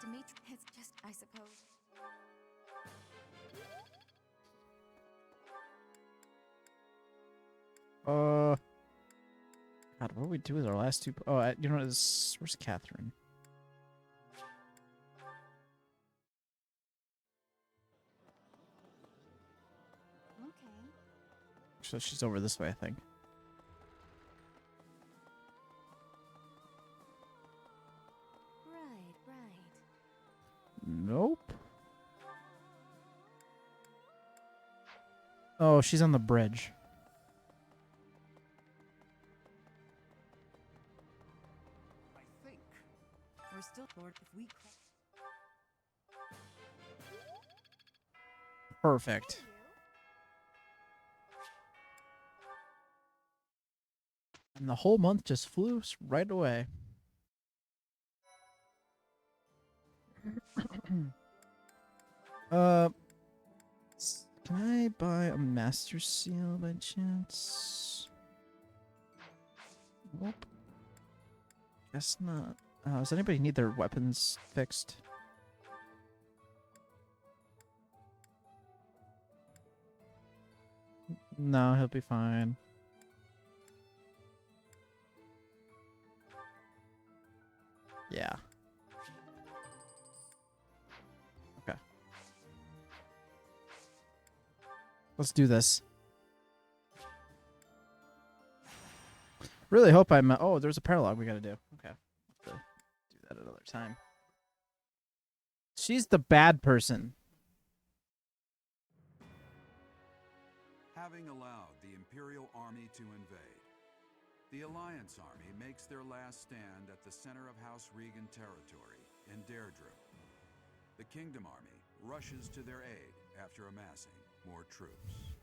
Dimitri, it's just, I suppose. God, what do we do with our last two? Oh, you know, where's Catherine? Okay. So she's over this way, I think. Right. Nope. Oh, she's on the bridge. I think we're still, Lord, if we... Perfect. And the whole month just flew right away. Can I buy a master seal by chance? Nope. Guess not. Does anybody need their weapons fixed? No, he'll be fine. Yeah. Okay. Let's do this. Really hope I'm... oh, there's a paralogue we gotta do. Okay. Have to do that another time. She's the bad person. Having allowed the Imperial Army to invade, the Alliance Army makes their last stand at the center of House Regan territory in Deirdre. The Kingdom Army rushes to their aid after amassing more troops.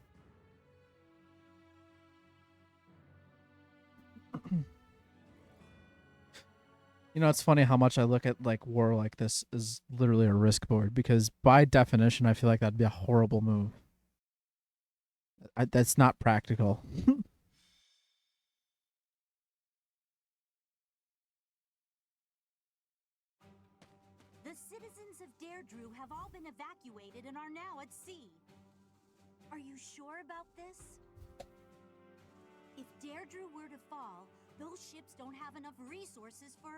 You know, it's funny how much I look at like war like this is literally a risk board, because by definition, I feel like that'd be a horrible move. That's not practical. The citizens of Deirdre have all been evacuated and are now at sea. Are you sure about this? If Deirdre were to fall, those ships don't have enough resources for...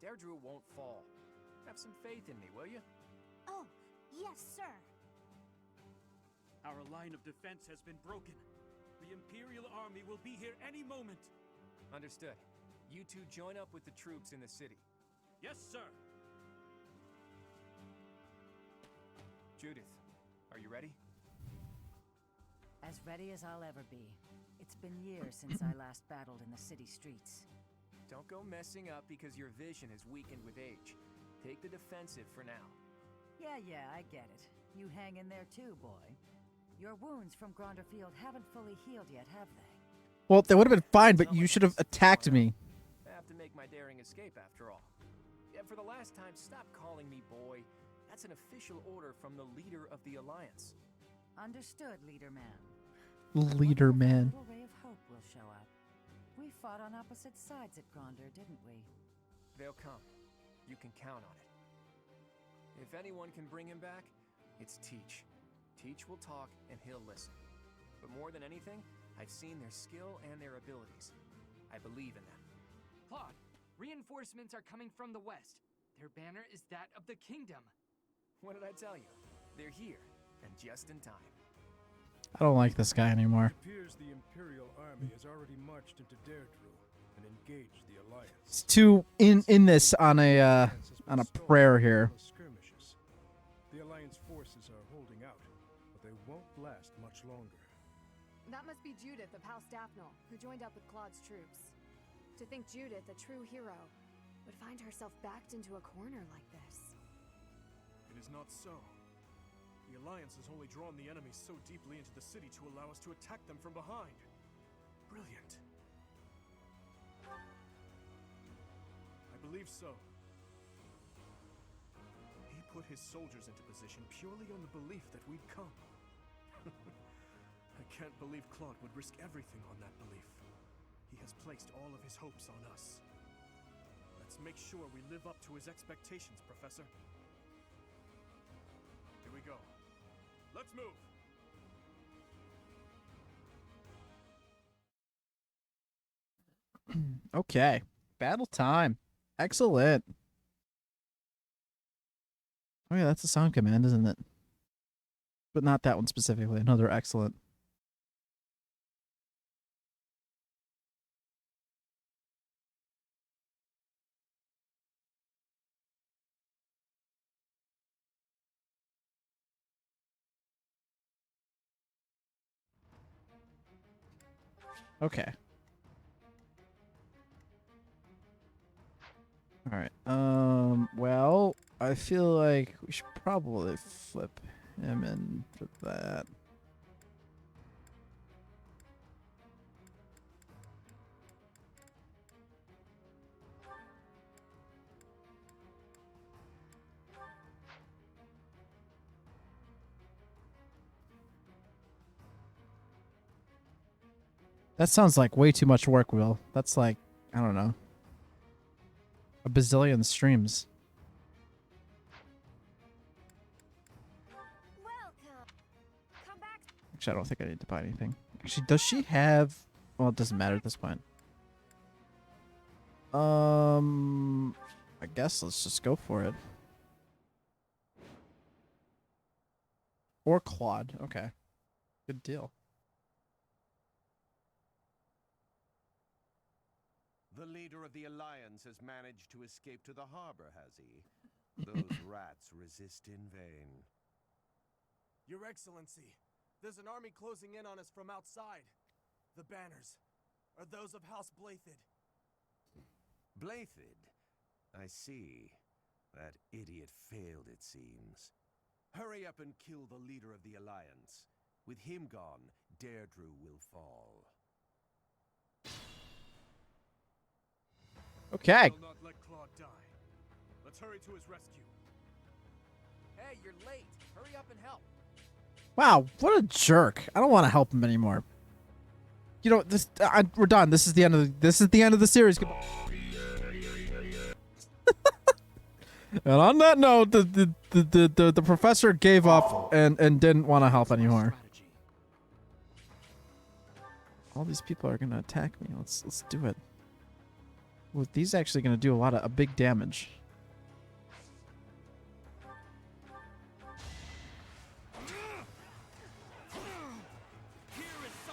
Deirdre won't fall. Have some faith in me, will you? Oh, yes, sir. Our line of defense has been broken. The Imperial Army will be here any moment. Understood. You two join up with the troops in the city. Yes, sir. Judith, are you ready? As ready as I'll ever be. It's been years since I last battled in the city streets. Don't go messing up because your vision is weakened with age. Take the defensive for now. Yeah, I get it. You hang in there too, boy. Your wounds from Gronderfield haven't fully healed yet, have they? Well, they would have been fine, but you should have attacked me. I have to make my daring escape after all. Yeah, for the last time, stop calling me boy. That's an official order from the leader of the Alliance. Understood, Leader Man. Leader Man. A little ray of hope will show up. We fought on opposite sides at Gronder, didn't we? They'll come. You can count on it. If anyone can bring him back, it's Teach. Teach will talk and he'll listen. But more than anything, I've seen their skill and their abilities. I believe in them. Claude, reinforcements are coming from the west. Their banner is that of the kingdom. What did I tell you? They're here, and just in time. I don't like this guy anymore. It appears the Imperial army has already marched into Deirdre and engaged the Alliance. It's too in this on a prayer here. Skirmishes. The Alliance forces are holding out, but they won't last much longer. That must be Judith of House Daphne, who joined up with Claude's troops. To think Judith, a true hero, would find herself backed into a corner like this. It is not so. The Alliance has only drawn the enemies so deeply into the city to allow us to attack them from behind. Brilliant. I believe so. He put his soldiers into position purely on the belief that we'd come. I can't believe Claude would risk everything on that belief. He has placed all of his hopes on us. Let's make sure we live up to his expectations, Professor. Here we go. Let's move! Okay. Battle time. Excellent. Oh yeah, that's a sound command, isn't it? But not that one specifically. No, they're excellent. Okay. All right. Well, I feel like we should probably flip him in for that. That sounds like way too much work, Will. That's like, I don't know, a bazillion streams. Actually, I don't think I need to buy anything. Actually, does she have... Well, it doesn't matter at this point. I guess let's just go for it. Or Claude. Okay. Good deal. The leader of the Alliance has managed to escape to the harbor, has he? Those rats resist in vain. Your Excellency, there's an army closing in on us from outside. The banners are those of House Blathid. Blathid? I see. That idiot failed, it seems. Hurry up and kill the leader of the Alliance. With him gone, Deirdre will fall. Okay. We'll not let Claude die. Let's hurry to his rescue. Hey, you're late. Hurry up and help. Wow, what a jerk! I don't want to help him anymore. You know, this we're done. This is the end of the series. And on that note, the professor gave up and didn't want to help anymore. All these people are gonna attack me. Let's do it. Well, these actually gonna do a big damage.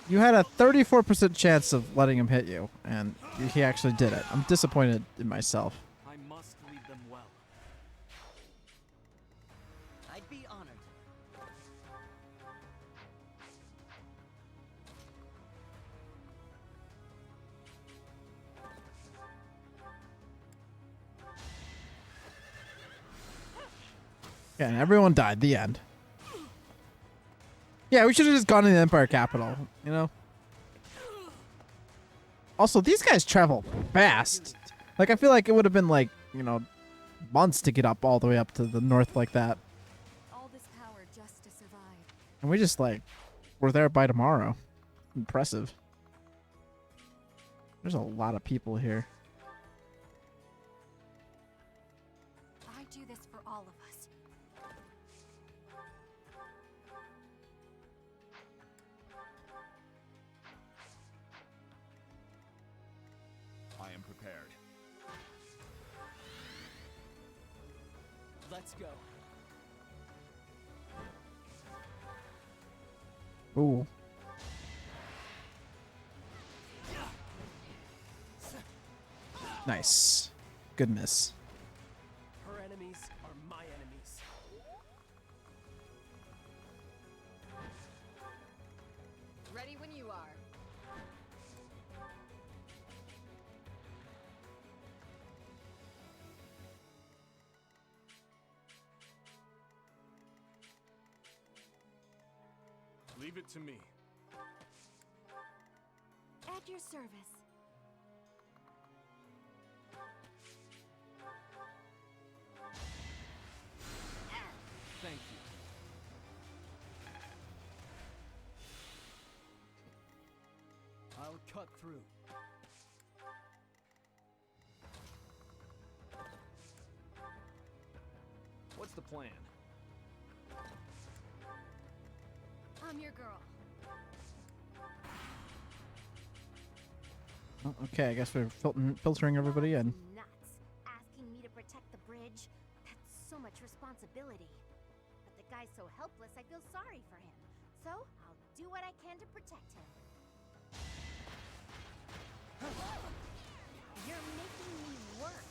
You had a 34% chance of letting him hit you, and he actually did it. I'm disappointed in myself. I must lead them well. I'd be honored. Yeah, and everyone died. The end. Yeah, we should have just gone to the Empire capital, you know? Also, these guys travel fast. Like, I feel like it would have been like, you know, months to get up all the way up to the north like that. All this power just to survive. And we just, like, we're there by tomorrow. Impressive. There's a lot of people here. I do this for all of us. I am prepared. Let's go. Ooh. Nice. Good miss. Her enemies are my enemies. Ready when you are. Leave it to me. At your service. Thank you. I'll cut through. What's the plan? I'm your girl. Oh, okay, I guess we're filtering everybody in. Nuts. Asking me to protect the bridge. That's so much responsibility. But the guy's so helpless, I feel sorry for him. So, I'll do what I can to protect him. You're making me work.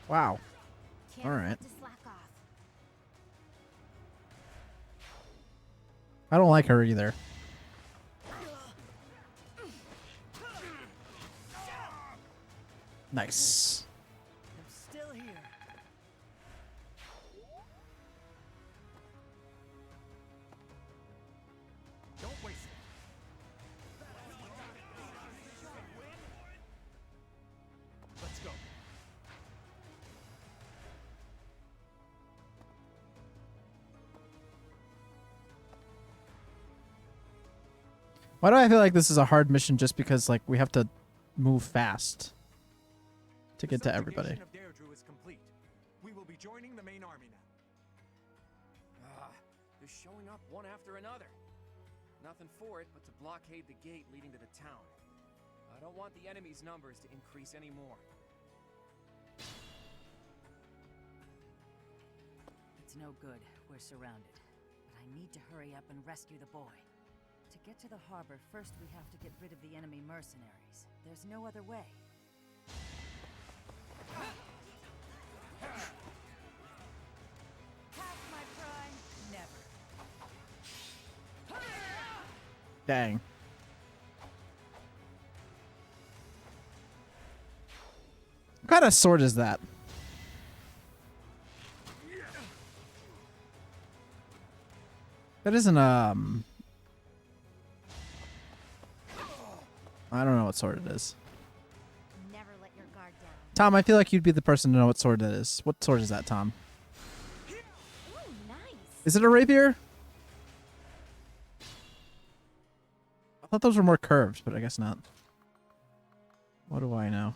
Wow. Can't All right. afford to slack off. I don't like her either. Nice. I'm still here. Don't waste it. Let's go. Why do I feel like this is a hard mission just because, like, we have to move fast to get to everybody? The subjugation of Deirdre is complete. We will be joining the main army now. They're showing up one after another. Nothing for it but to blockade the gate leading to the town. I don't want the enemy's numbers to increase anymore. It's no good. We're surrounded. But I need to hurry up and rescue the boy. To get to the harbor, first we have to get rid of the enemy mercenaries. There's no other way. Past my prime. Never. Dang. What kind of sword is that? That isn't I don't know what sword it is. Never let your guard down. Tom, I feel like you'd be the person to know what sword that is. What sword is that, Tom? Ooh, nice. Is it a rapier? I thought those were more curved, but I guess not. What do I know?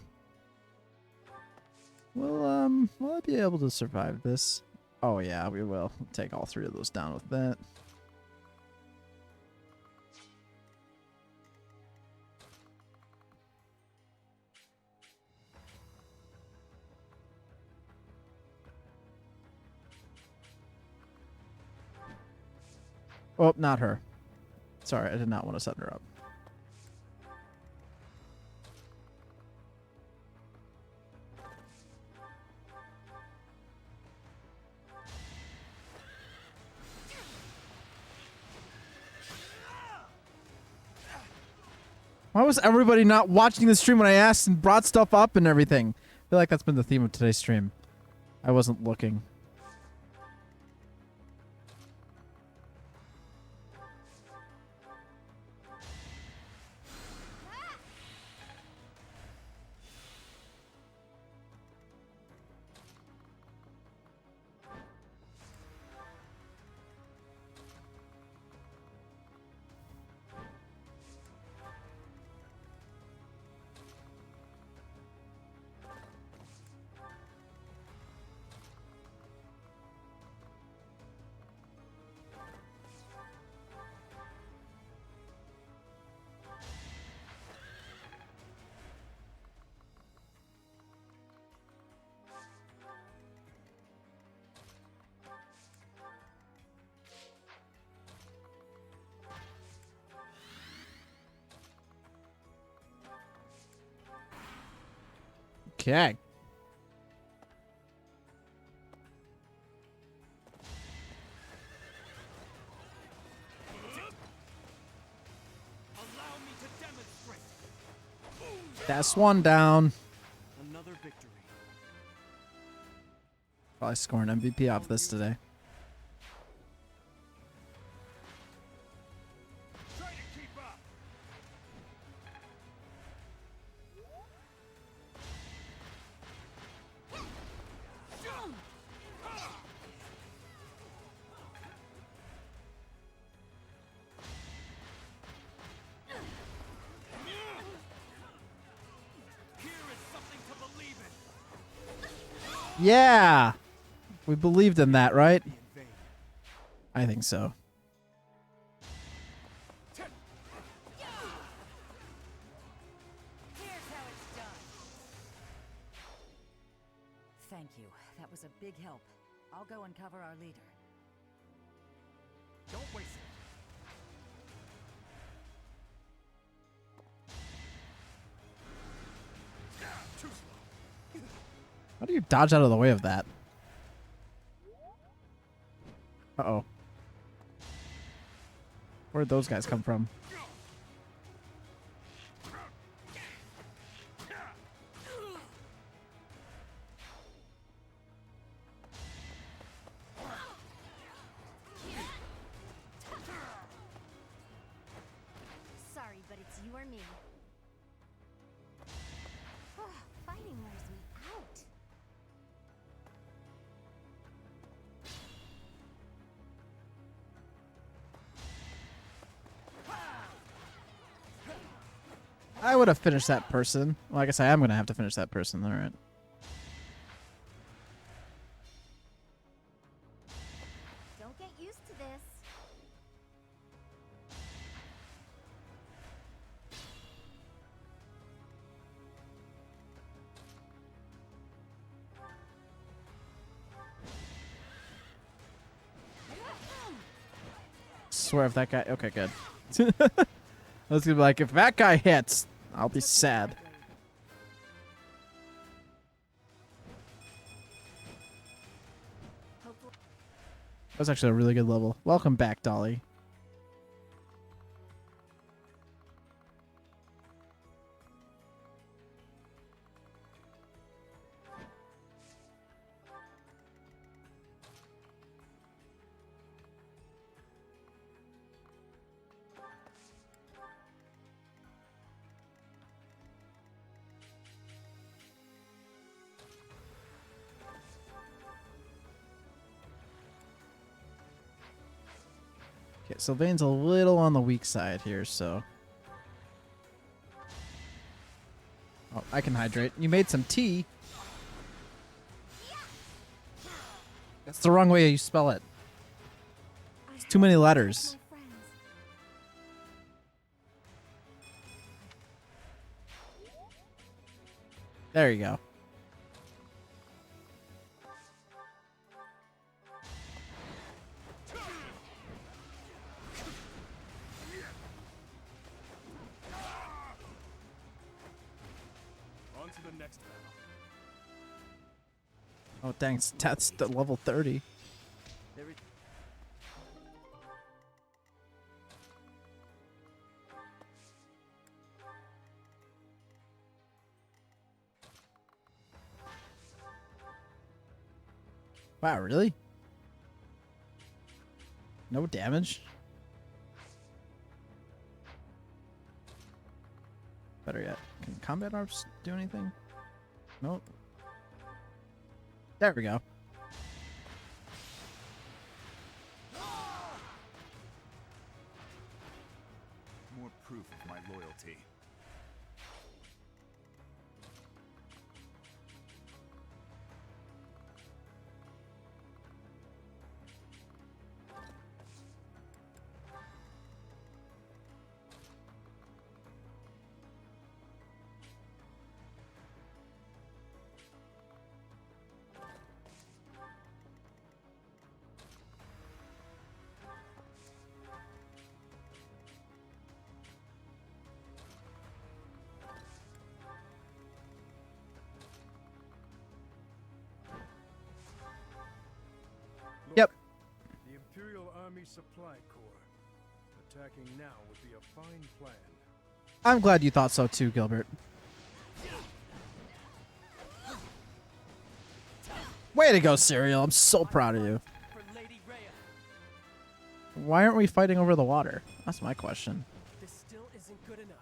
Well, will I be able to survive this? Oh yeah, we will. We'll take all three of those down with that. Oh, not her. Sorry, I did not want to set her up. Why was everybody not watching the stream when I asked and brought stuff up and everything? I feel like that's been the theme of today's stream. I wasn't looking. Okay. Allow me to demonstrate. That's one down. Another victory. Probably score an MVP off this today. Try to keep up. Here is something to believe in. Yeah! We believed in that, right? I think so. Here's how it's done. Thank you. That was a big help. I'll go and cover our leader. Don't waste it. Too slow. How do you dodge out of the way of that? Uh-oh. Where'd those guys come from? Sorry, but it's you or me. Fighting wears me out. I would have finished that person. Well, I guess I am going to have to finish that person. All right. Don't get used to this. Swear if that guy... Okay, good. I was going to be like, if that guy hits, I'll be sad. That was actually a really good level. Welcome back, Dolly. Okay, Sylvain's a little on the weak side here, so... Oh, I can hydrate. You made some tea. That's the wrong way you spell it. It's too many letters. There you go. On to the next battle. Oh, thanks. That's the level 30. There is Wow, really? No damage? Better yet, can combat arms do anything? Nope. There we go. More proof of my loyalty. Yep. The Imperial Army Supply Corps. Attacking now would be a fine plan. I'm glad you thought so too, Gilbert. Way to go, Cereal. I'm so proud of you. Why aren't we fighting over the water? That's my question. This still isn't good enough.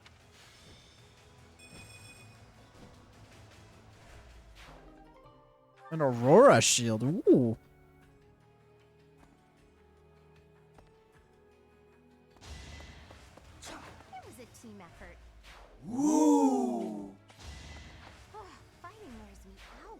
An Aurora shield. Ooh. It was a team effort. Ooh. Fighting wears me out.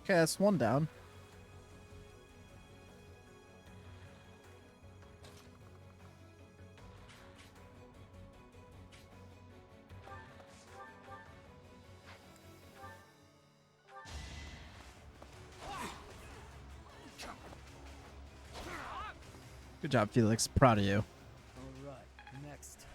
Okay, that's one down. Good job, Felix. Proud of you. All right, next.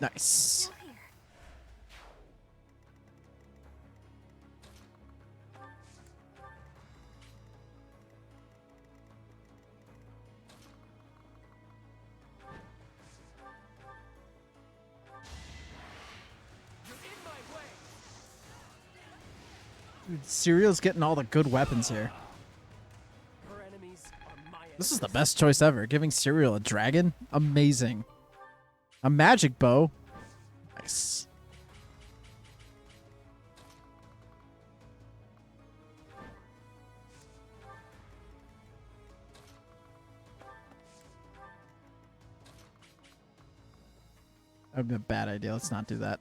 Nice. Dude, Cereal's getting all the good weapons here. Her enemies are my This is the best choice ever. Giving Cereal a dragon? Amazing. A magic bow? Nice. That would be a bad idea. Let's not do that.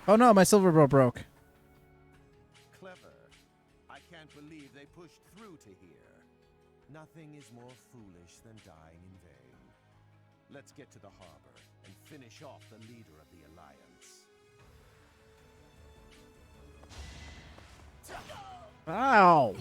Oh no, my silver bow broke. Clever. I can't believe they pushed through to here. Nothing is more foolish than dying in vain. Let's get to the harbor and finish off the leader of the Alliance. Ow!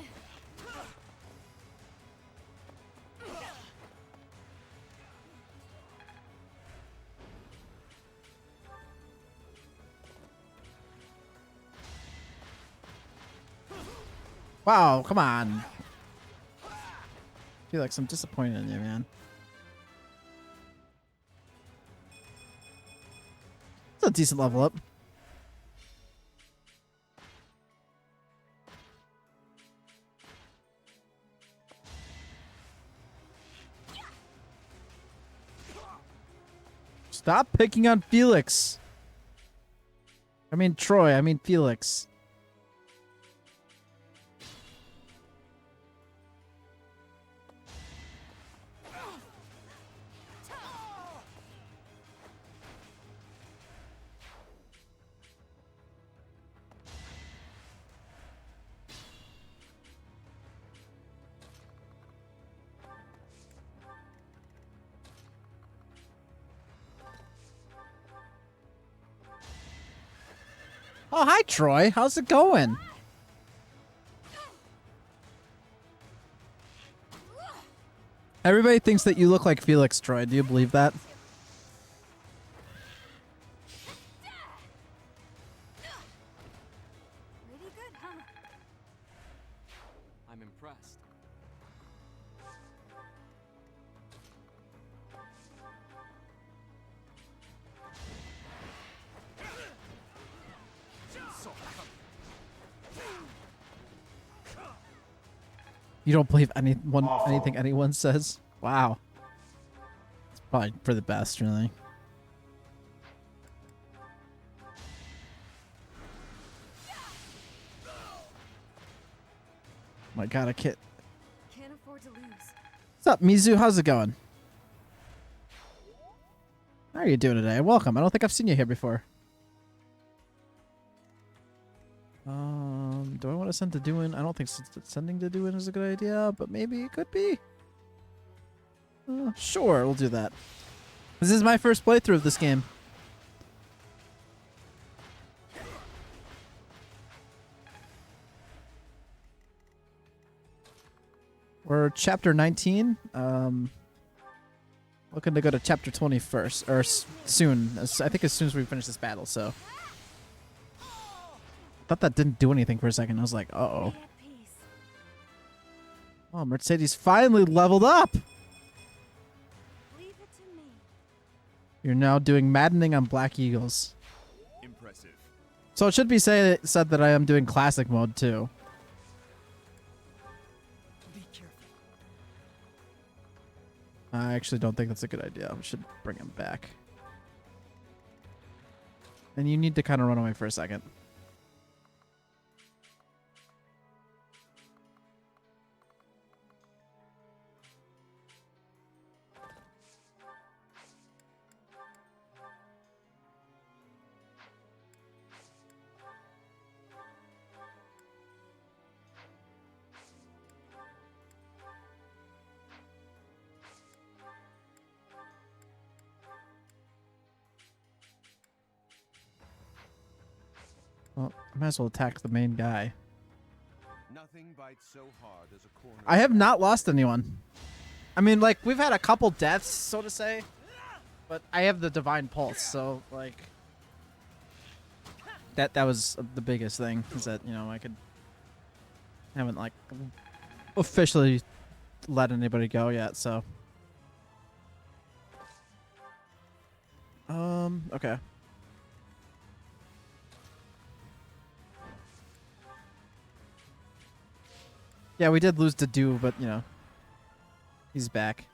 Wow, come on. I feel like I'm disappointed in you, man. It's a decent level up. Stop picking on Felix. I mean Troy, I mean Felix. Oh, hi, Troy. How's it going? Everybody thinks that you look like Felix, Troy. Do you believe that? Pretty good, I'm impressed. You don't believe anything anyone says? Wow. It's probably for the best, really. My god, I can't. Can't afford to lose. What's up, Mizu? How's it going? How are you doing today? Welcome. I don't think I've seen you here before. Do I want to send to Duin? I don't think sending to Duin is a good idea, but maybe it could be. Sure, we'll do that. This is my first playthrough of this game. We're chapter 19. Looking to go to chapter 20 first, or soon. I think as soon as we finish this battle, so. Thought that didn't do anything for a second. I was like, uh-oh. Oh, Mercedes finally leveled up! You're now doing maddening on Black Eagles. Impressive. So it should be said that I am doing classic mode too. Be careful. I actually don't think that's a good idea. We should bring him back. And you need to kind of run away for a second. Well, I might as well attack the main guy. Nothing bites so hard as a corner. I have not lost anyone. I mean, like, we've had a couple deaths, so to say. But I have the Divine Pulse, so, like... That was the biggest thing, is that, you know, I haven't, like, officially let anybody go yet, so... Okay. Yeah, we did lose to Do, but, you know, he's back.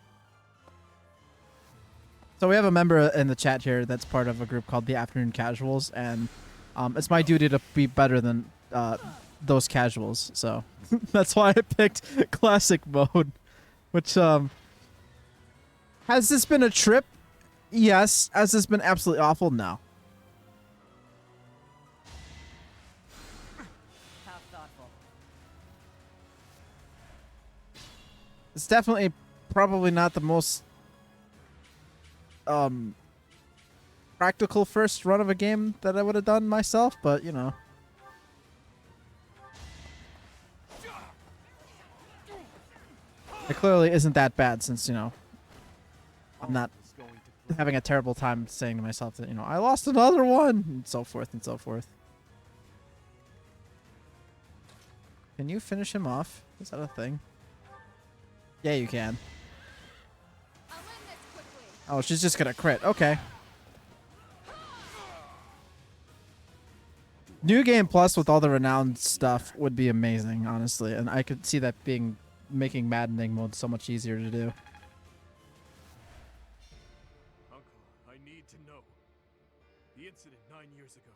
So we have a member in the chat here that's part of a group called the Afternoon Casuals, and it's my duty to be better than those casuals. So that's why I picked classic mode, which has this been a trip? Yes. Has this been absolutely awful? No. How thoughtful. It's definitely probably not the most practical first run of a game that I would have done myself, but you know. It clearly isn't that bad since, you know, I'm not having a terrible time saying to myself that, you know, I lost another one, and so forth and so forth. Can you finish him off? Is that a thing? Yeah, you can. Oh, she's just gonna crit. Okay. New Game Plus with all the renowned stuff would be amazing, honestly. And I could see that making maddening mode so much easier to do. Uncle, I need to know. The incident 9 years ago.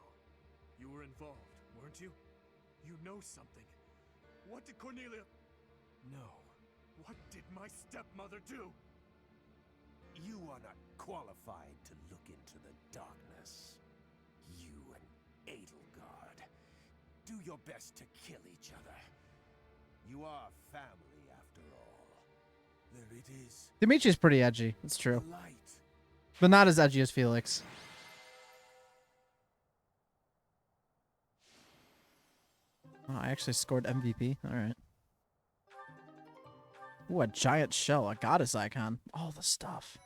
You were involved, weren't you? You know something. What did Cornelia... No. What did my stepmother do? You are not qualified to look into the darkness. You and Edelgard. Do your best to kill each other. You are family after all. There it is. Dimitri's pretty edgy. It's true. But not as edgy as Felix. Oh, I actually scored MVP. Alright. Ooh, a giant shell. A goddess icon. All the stuff.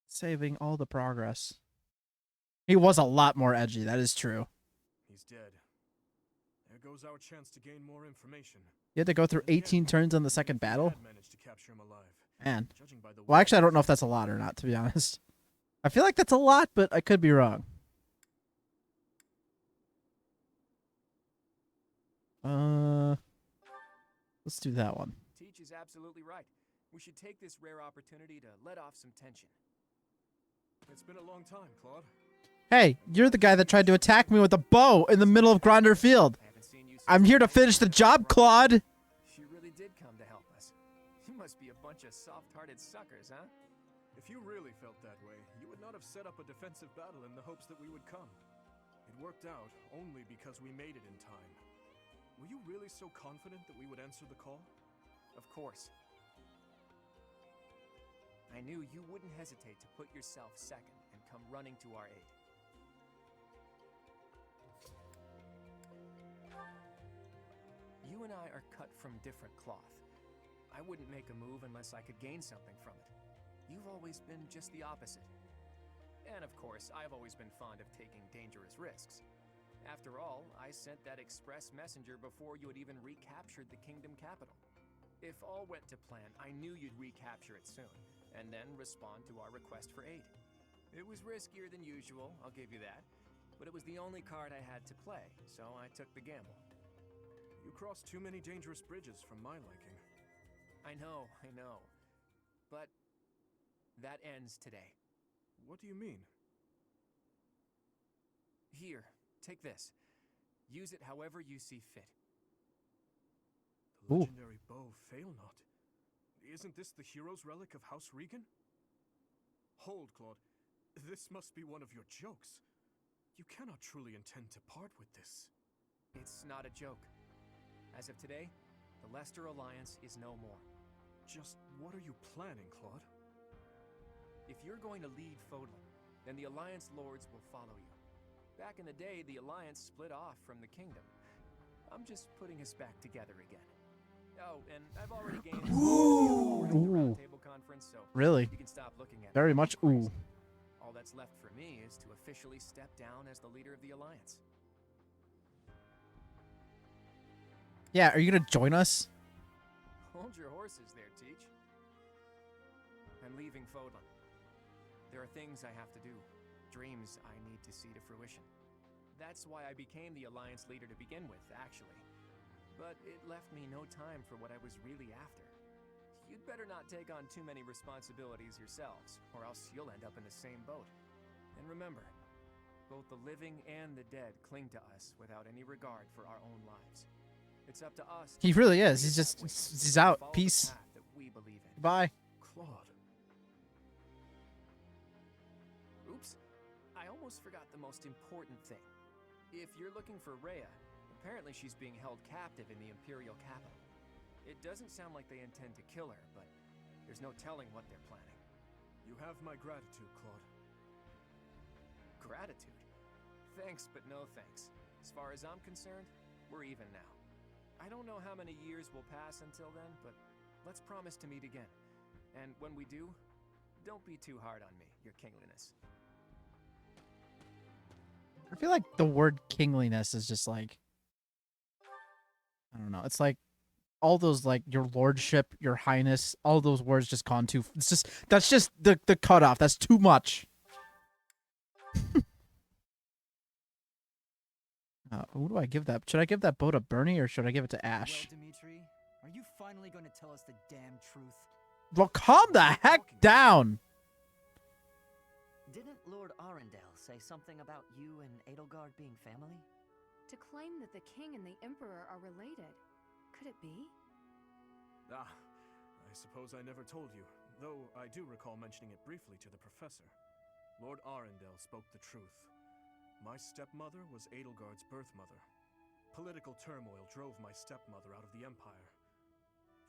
Saving all the progress. He was a lot more edgy. That is true. He's dead. was our chance to gain more information. You had to go through 18 turns on the second battle? Had managed to capture him alive. Man. Judging by the Well, actually, I don't know if that's a lot or not, to be honest. I feel like that's a lot, but I could be wrong. Let's do that one. Teach is absolutely right. We should take this rare opportunity to let off some tension. It's been a long time, Claude. Hey, you're the guy that tried to attack me with a bow in the middle of Gronder Field. I'm here to finish the job, Claude. She really did come to help us. You must be a bunch of soft-hearted suckers, huh? If you really felt that way, you would not have set up a defensive battle in the hopes that we would come. It worked out only because we made it in time. Were you really so confident that we would answer the call? Of course. I knew you wouldn't hesitate to put yourself second and come running to our aid. You and I are cut from different cloth. I wouldn't make a move unless I could gain something from it. You've always been just the opposite. And of course, I've always been fond of taking dangerous risks. After all, I sent that express messenger before you had even recaptured the kingdom capital. If all went to plan, I knew you'd recapture it soon, and then respond to our request for aid. It was riskier than usual, I'll give you that, but it was the only card I had to play, so I took the gamble. You crossed too many dangerous bridges for my liking. I know. But that ends today. What do you mean? Here, take this. Use it however you see fit. The legendary bow, Failnaught. Isn't this the hero's relic of House Regan? Hold, Claude. This must be one of your jokes. You cannot truly intend to part with this. It's not a joke. As of today, the Leicester Alliance is no more. Just what are you planning, Claude? If you're going to lead Fodlan, then the Alliance Lords will follow you. Back in the day, the Alliance split off from the Kingdom. I'm just putting us back together again. Oh, and I've already gained the table conference, so really? You can stop looking at Very me. much ooh. All that's left for me is to officially step down as the leader of the Alliance. Yeah, are you gonna join us? Hold your horses there, Teach. I'm leaving Fodlan. There are things I have to do, dreams I need to see to fruition. That's why I became the Alliance leader to begin with, actually. But it left me no time for what I was really after. You'd better not take on too many responsibilities yourselves, or else you'll end up in the same boat. And remember, both the living and the dead cling to us without any regard for our own lives. It's up to us. He really is. He's out. Peace. Bye. Claude. Oops. I almost forgot the most important thing. If you're looking for Rhea, apparently she's being held captive in the Imperial capital. It doesn't sound like they intend to kill her, but there's no telling what they're planning. You have my gratitude, Claude. Gratitude? Thanks, but no thanks. As far as I'm concerned, we're even now. I don't know how many years will pass until then, but let's promise to meet again. And when we do, don't be too hard on me, your kingliness. I feel like the word kingliness is just like, I don't know. It's like all those like your lordship, your highness, all those words just gone too. It's just that's just the cutoff. That's too much. Who do I give that? Should I give that bow to Bernie or should I give it to Ash? Well, Dimitri, are you finally going to tell us the damn truth? Well, calm the heck down. Didn't Lord Arundel say something about you and Edelgard being family? To claim that the king and the emperor are related. Could it be? I suppose I never told you, though I do recall mentioning it briefly to the professor. Lord Arundel spoke the truth. My stepmother was Edelgard's birth mother. Political turmoil drove my stepmother out of the Empire.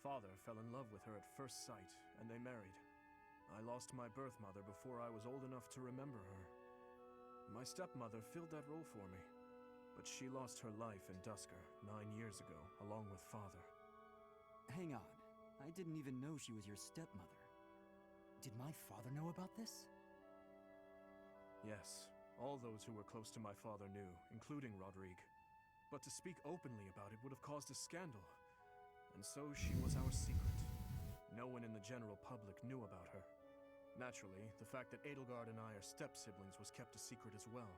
Father fell in love with her at first sight, and they married. I lost my birth mother before I was old enough to remember her. My stepmother filled that role for me, but she lost her life in Dusker 9 years ago, along with father. Hang on. I didn't even know she was your stepmother. Did my father know about this? Yes. All those who were close to my father knew, including Rodrigue. But to speak openly about it would have caused a scandal. And so she was our secret. No one in the general public knew about her. Naturally, the fact that Edelgard and I are step-siblings was kept a secret as well.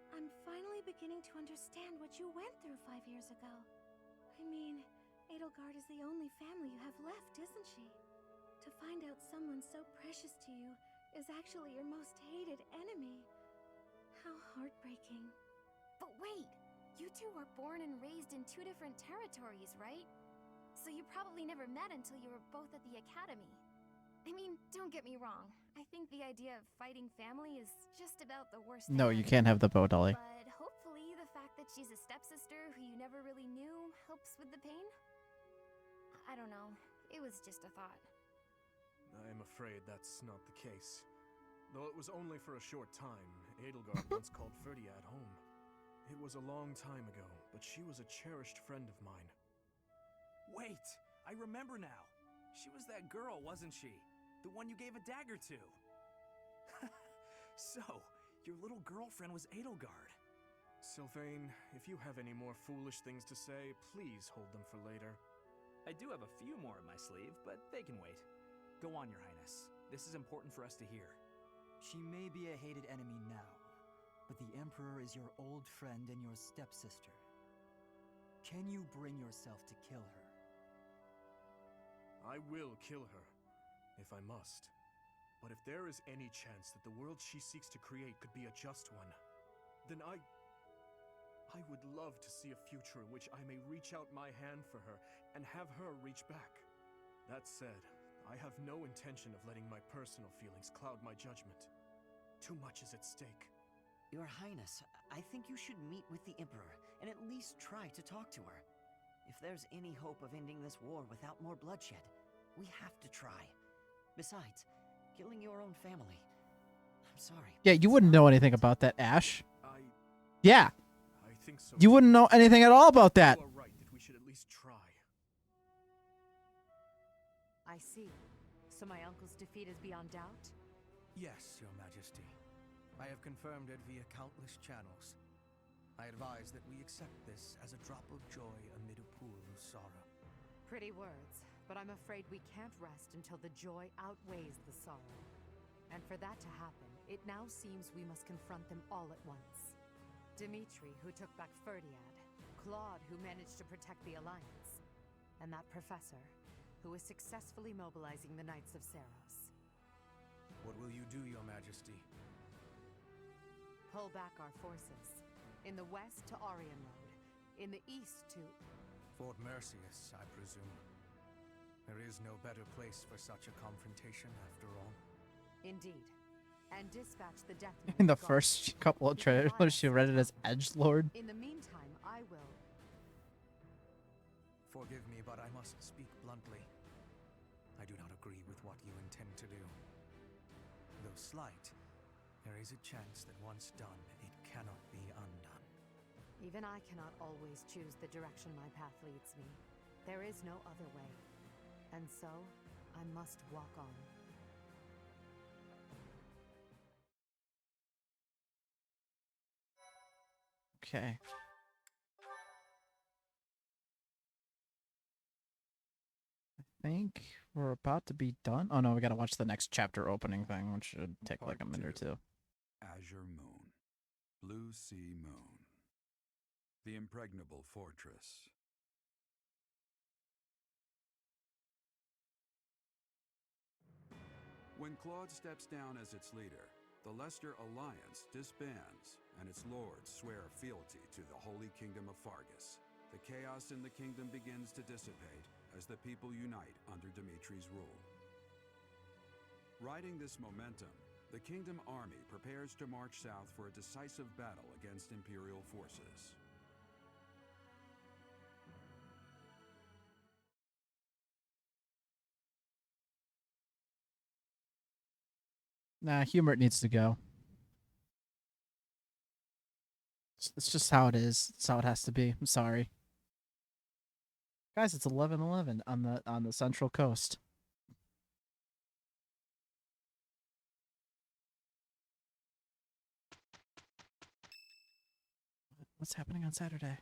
I'm finally beginning to understand what you went through 5 years ago. I mean, Edelgard is the only family you have left, isn't she? To find out someone so precious to you is actually your most hated enemy. How heartbreaking. But wait! You two were born and raised in 2 different territories, right? So you probably never met until you were both at the academy. I mean, don't get me wrong. I think the idea of fighting family is just about the worst No, thing you ever. can't have the bow, Dolly. But hopefully the fact that she's a stepsister who you never really knew helps with the pain? I don't know. It was just a thought. I'm afraid that's not the case. Though it was only for a short time, Edelgard once called Ferdiad home. It was a long time ago, but she was a cherished friend of mine. Wait! I remember now! She was that girl, wasn't she? The one you gave a dagger to! So, your little girlfriend was Edelgard. Sylvain, if you have any more foolish things to say, please hold them for later. I do have a few more in my sleeve, but they can wait. Go on, Your Highness. This is important for us to hear. She may be a hated enemy now, but the Emperor is your old friend and your stepsister. Can you bring yourself to kill her? I will kill her, if I must. But if there is any chance that the world she seeks to create could be a just one, then I would love to see a future in which I may reach out my hand for her and have her reach back. That said, I have no intention of letting my personal feelings cloud my judgment. Too much is at stake. Your Highness, I think you should meet with the Emperor and at least try to talk to her. If there's any hope of ending this war without more bloodshed, we have to try. Besides, killing your own family. I'm sorry. Yeah, you wouldn't know anything about that, Ash. Yeah. I think so. You wouldn't know anything at all about that. You are right that we should at least try. I see. So my uncle's defeat is beyond doubt? Yes, Your Majesty. I have confirmed it via countless channels. I advise that we accept this as a drop of joy amid a pool of sorrow. Pretty words, but I'm afraid we can't rest until the joy outweighs the sorrow. And for that to happen, it now seems we must confront them all at once. Dimitri, who took back Ferdiad, Claude, who managed to protect the Alliance, and that professor, who is successfully mobilizing the Knights of Seros. What will you do, Your Majesty? Pull back our forces. In the west to Arian Road. In the east to... Fort Mercius, I presume. There is no better place for such a confrontation, after all. Indeed. And dispatch the Death Knight In the guard. first couple of trailers, she read it as Edgelord. In the meantime, I will... Forgive me, but I must speak bluntly. I do not agree with what you intend to do. Though slight, there is a chance that once done, it cannot be undone. Even I cannot always choose the direction my path leads me. There is no other way. And so, I must walk on. Okay. I think we're about to be done. Oh no, we gotta watch the next chapter opening thing, which should take like a minute or two. Azure Moon. Blue Sea Moon. The Impregnable Fortress. When Claude steps down as its leader, the Leicester Alliance disbands, and its lords swear fealty to the Holy Kingdom of Fargus. The chaos in the kingdom begins to dissipate as the people unite under Dimitri's rule. Riding this momentum, the Kingdom Army prepares to march south for a decisive battle against Imperial forces. Nah, Hubert needs to go. It's just how it is. It's how it has to be. I'm sorry. Guys, it's 11:11 on the Central Coast. What's happening on Saturday?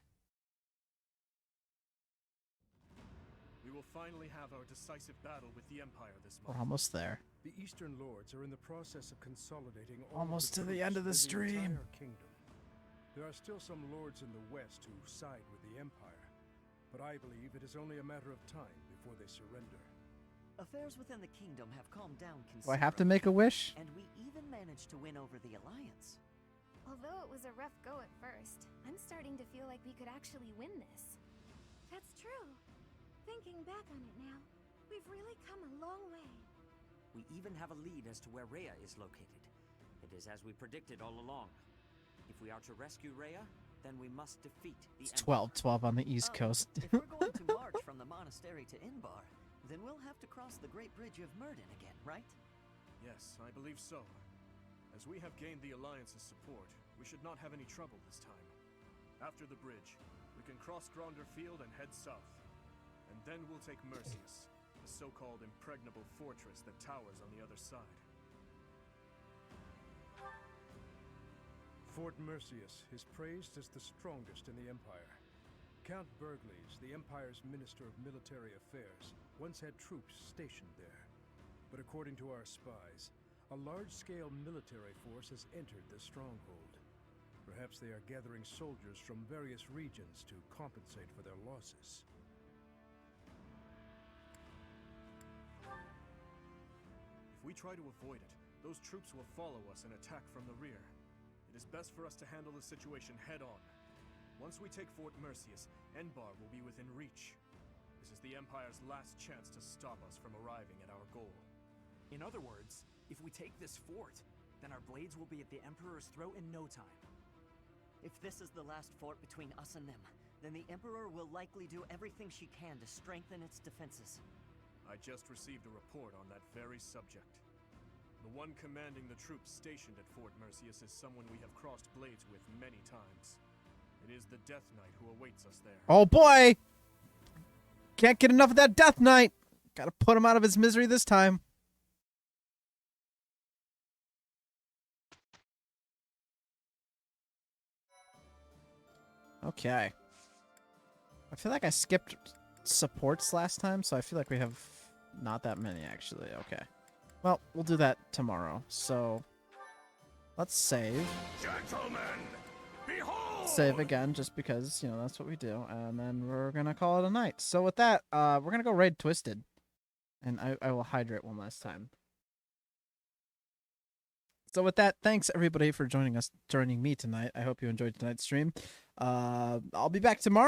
We will finally have our decisive battle with the Empire this month. We're almost there. The Eastern Lords are in the process of consolidating Almost all to the end of the troops in stream. entire kingdom. There are still some lords in the west who side with the Empire, but I believe it is only a matter of time before they surrender. Affairs within the kingdom have calmed down Do I considerably. have to make a wish? And we even managed to win over the Alliance. Although it was a rough go at first, I'm starting to feel like we could actually win this. That's true. Thinking back on it now, we've really come a long way. We even have a lead as to where Rhea is located. It is as we predicted all along. If we are to rescue Rhea, then we must defeat the It's 12-12 on the East Coast. If we're going to march from the monastery to Inbar, then we'll have to cross the Great Bridge of Murden again, right? Yes, I believe so. As we have gained the Alliance's support, we should not have any trouble this time. After the bridge, we can cross Gronder Field and head south. And then we'll take Mercius, the so-called impregnable fortress that towers on the other side. Fort Mercius is praised as the strongest in the Empire. Count Burgleys, the Empire's Minister of Military Affairs, once had troops stationed there. But according to our spies, a large-scale military force has entered the stronghold. Perhaps they are gathering soldiers from various regions to compensate for their losses. If we try to avoid it, those troops will follow us and attack from the rear. It is best for us to handle the situation head-on. Once we take Fort Mercius, Enbar will be within reach. This is the Empire's last chance to stop us from arriving at our goal. In other words, if we take this fort, then our blades will be at the Emperor's throat in no time. If this is the last fort between us and them, then the Emperor will likely do everything she can to strengthen its defenses. I just received a report on that very subject. The one commanding the troops stationed at Fort Mercius is someone we have crossed blades with many times. It is the Death Knight who awaits us there. Oh boy! Can't get enough of that Death Knight! Gotta put him out of his misery this time. Okay. I feel like I skipped supports last time, so I feel like we have not that many, actually. Okay. Well, we'll do that tomorrow. So, let's save. Gentlemen, behold! Save again, just because, you know, that's what we do. And then we're gonna call it a night. So with that, we're gonna go raid Twisted. And I will hydrate one last time. So with that, thanks everybody for joining me tonight. I hope you enjoyed tonight's stream. I'll be back tomorrow.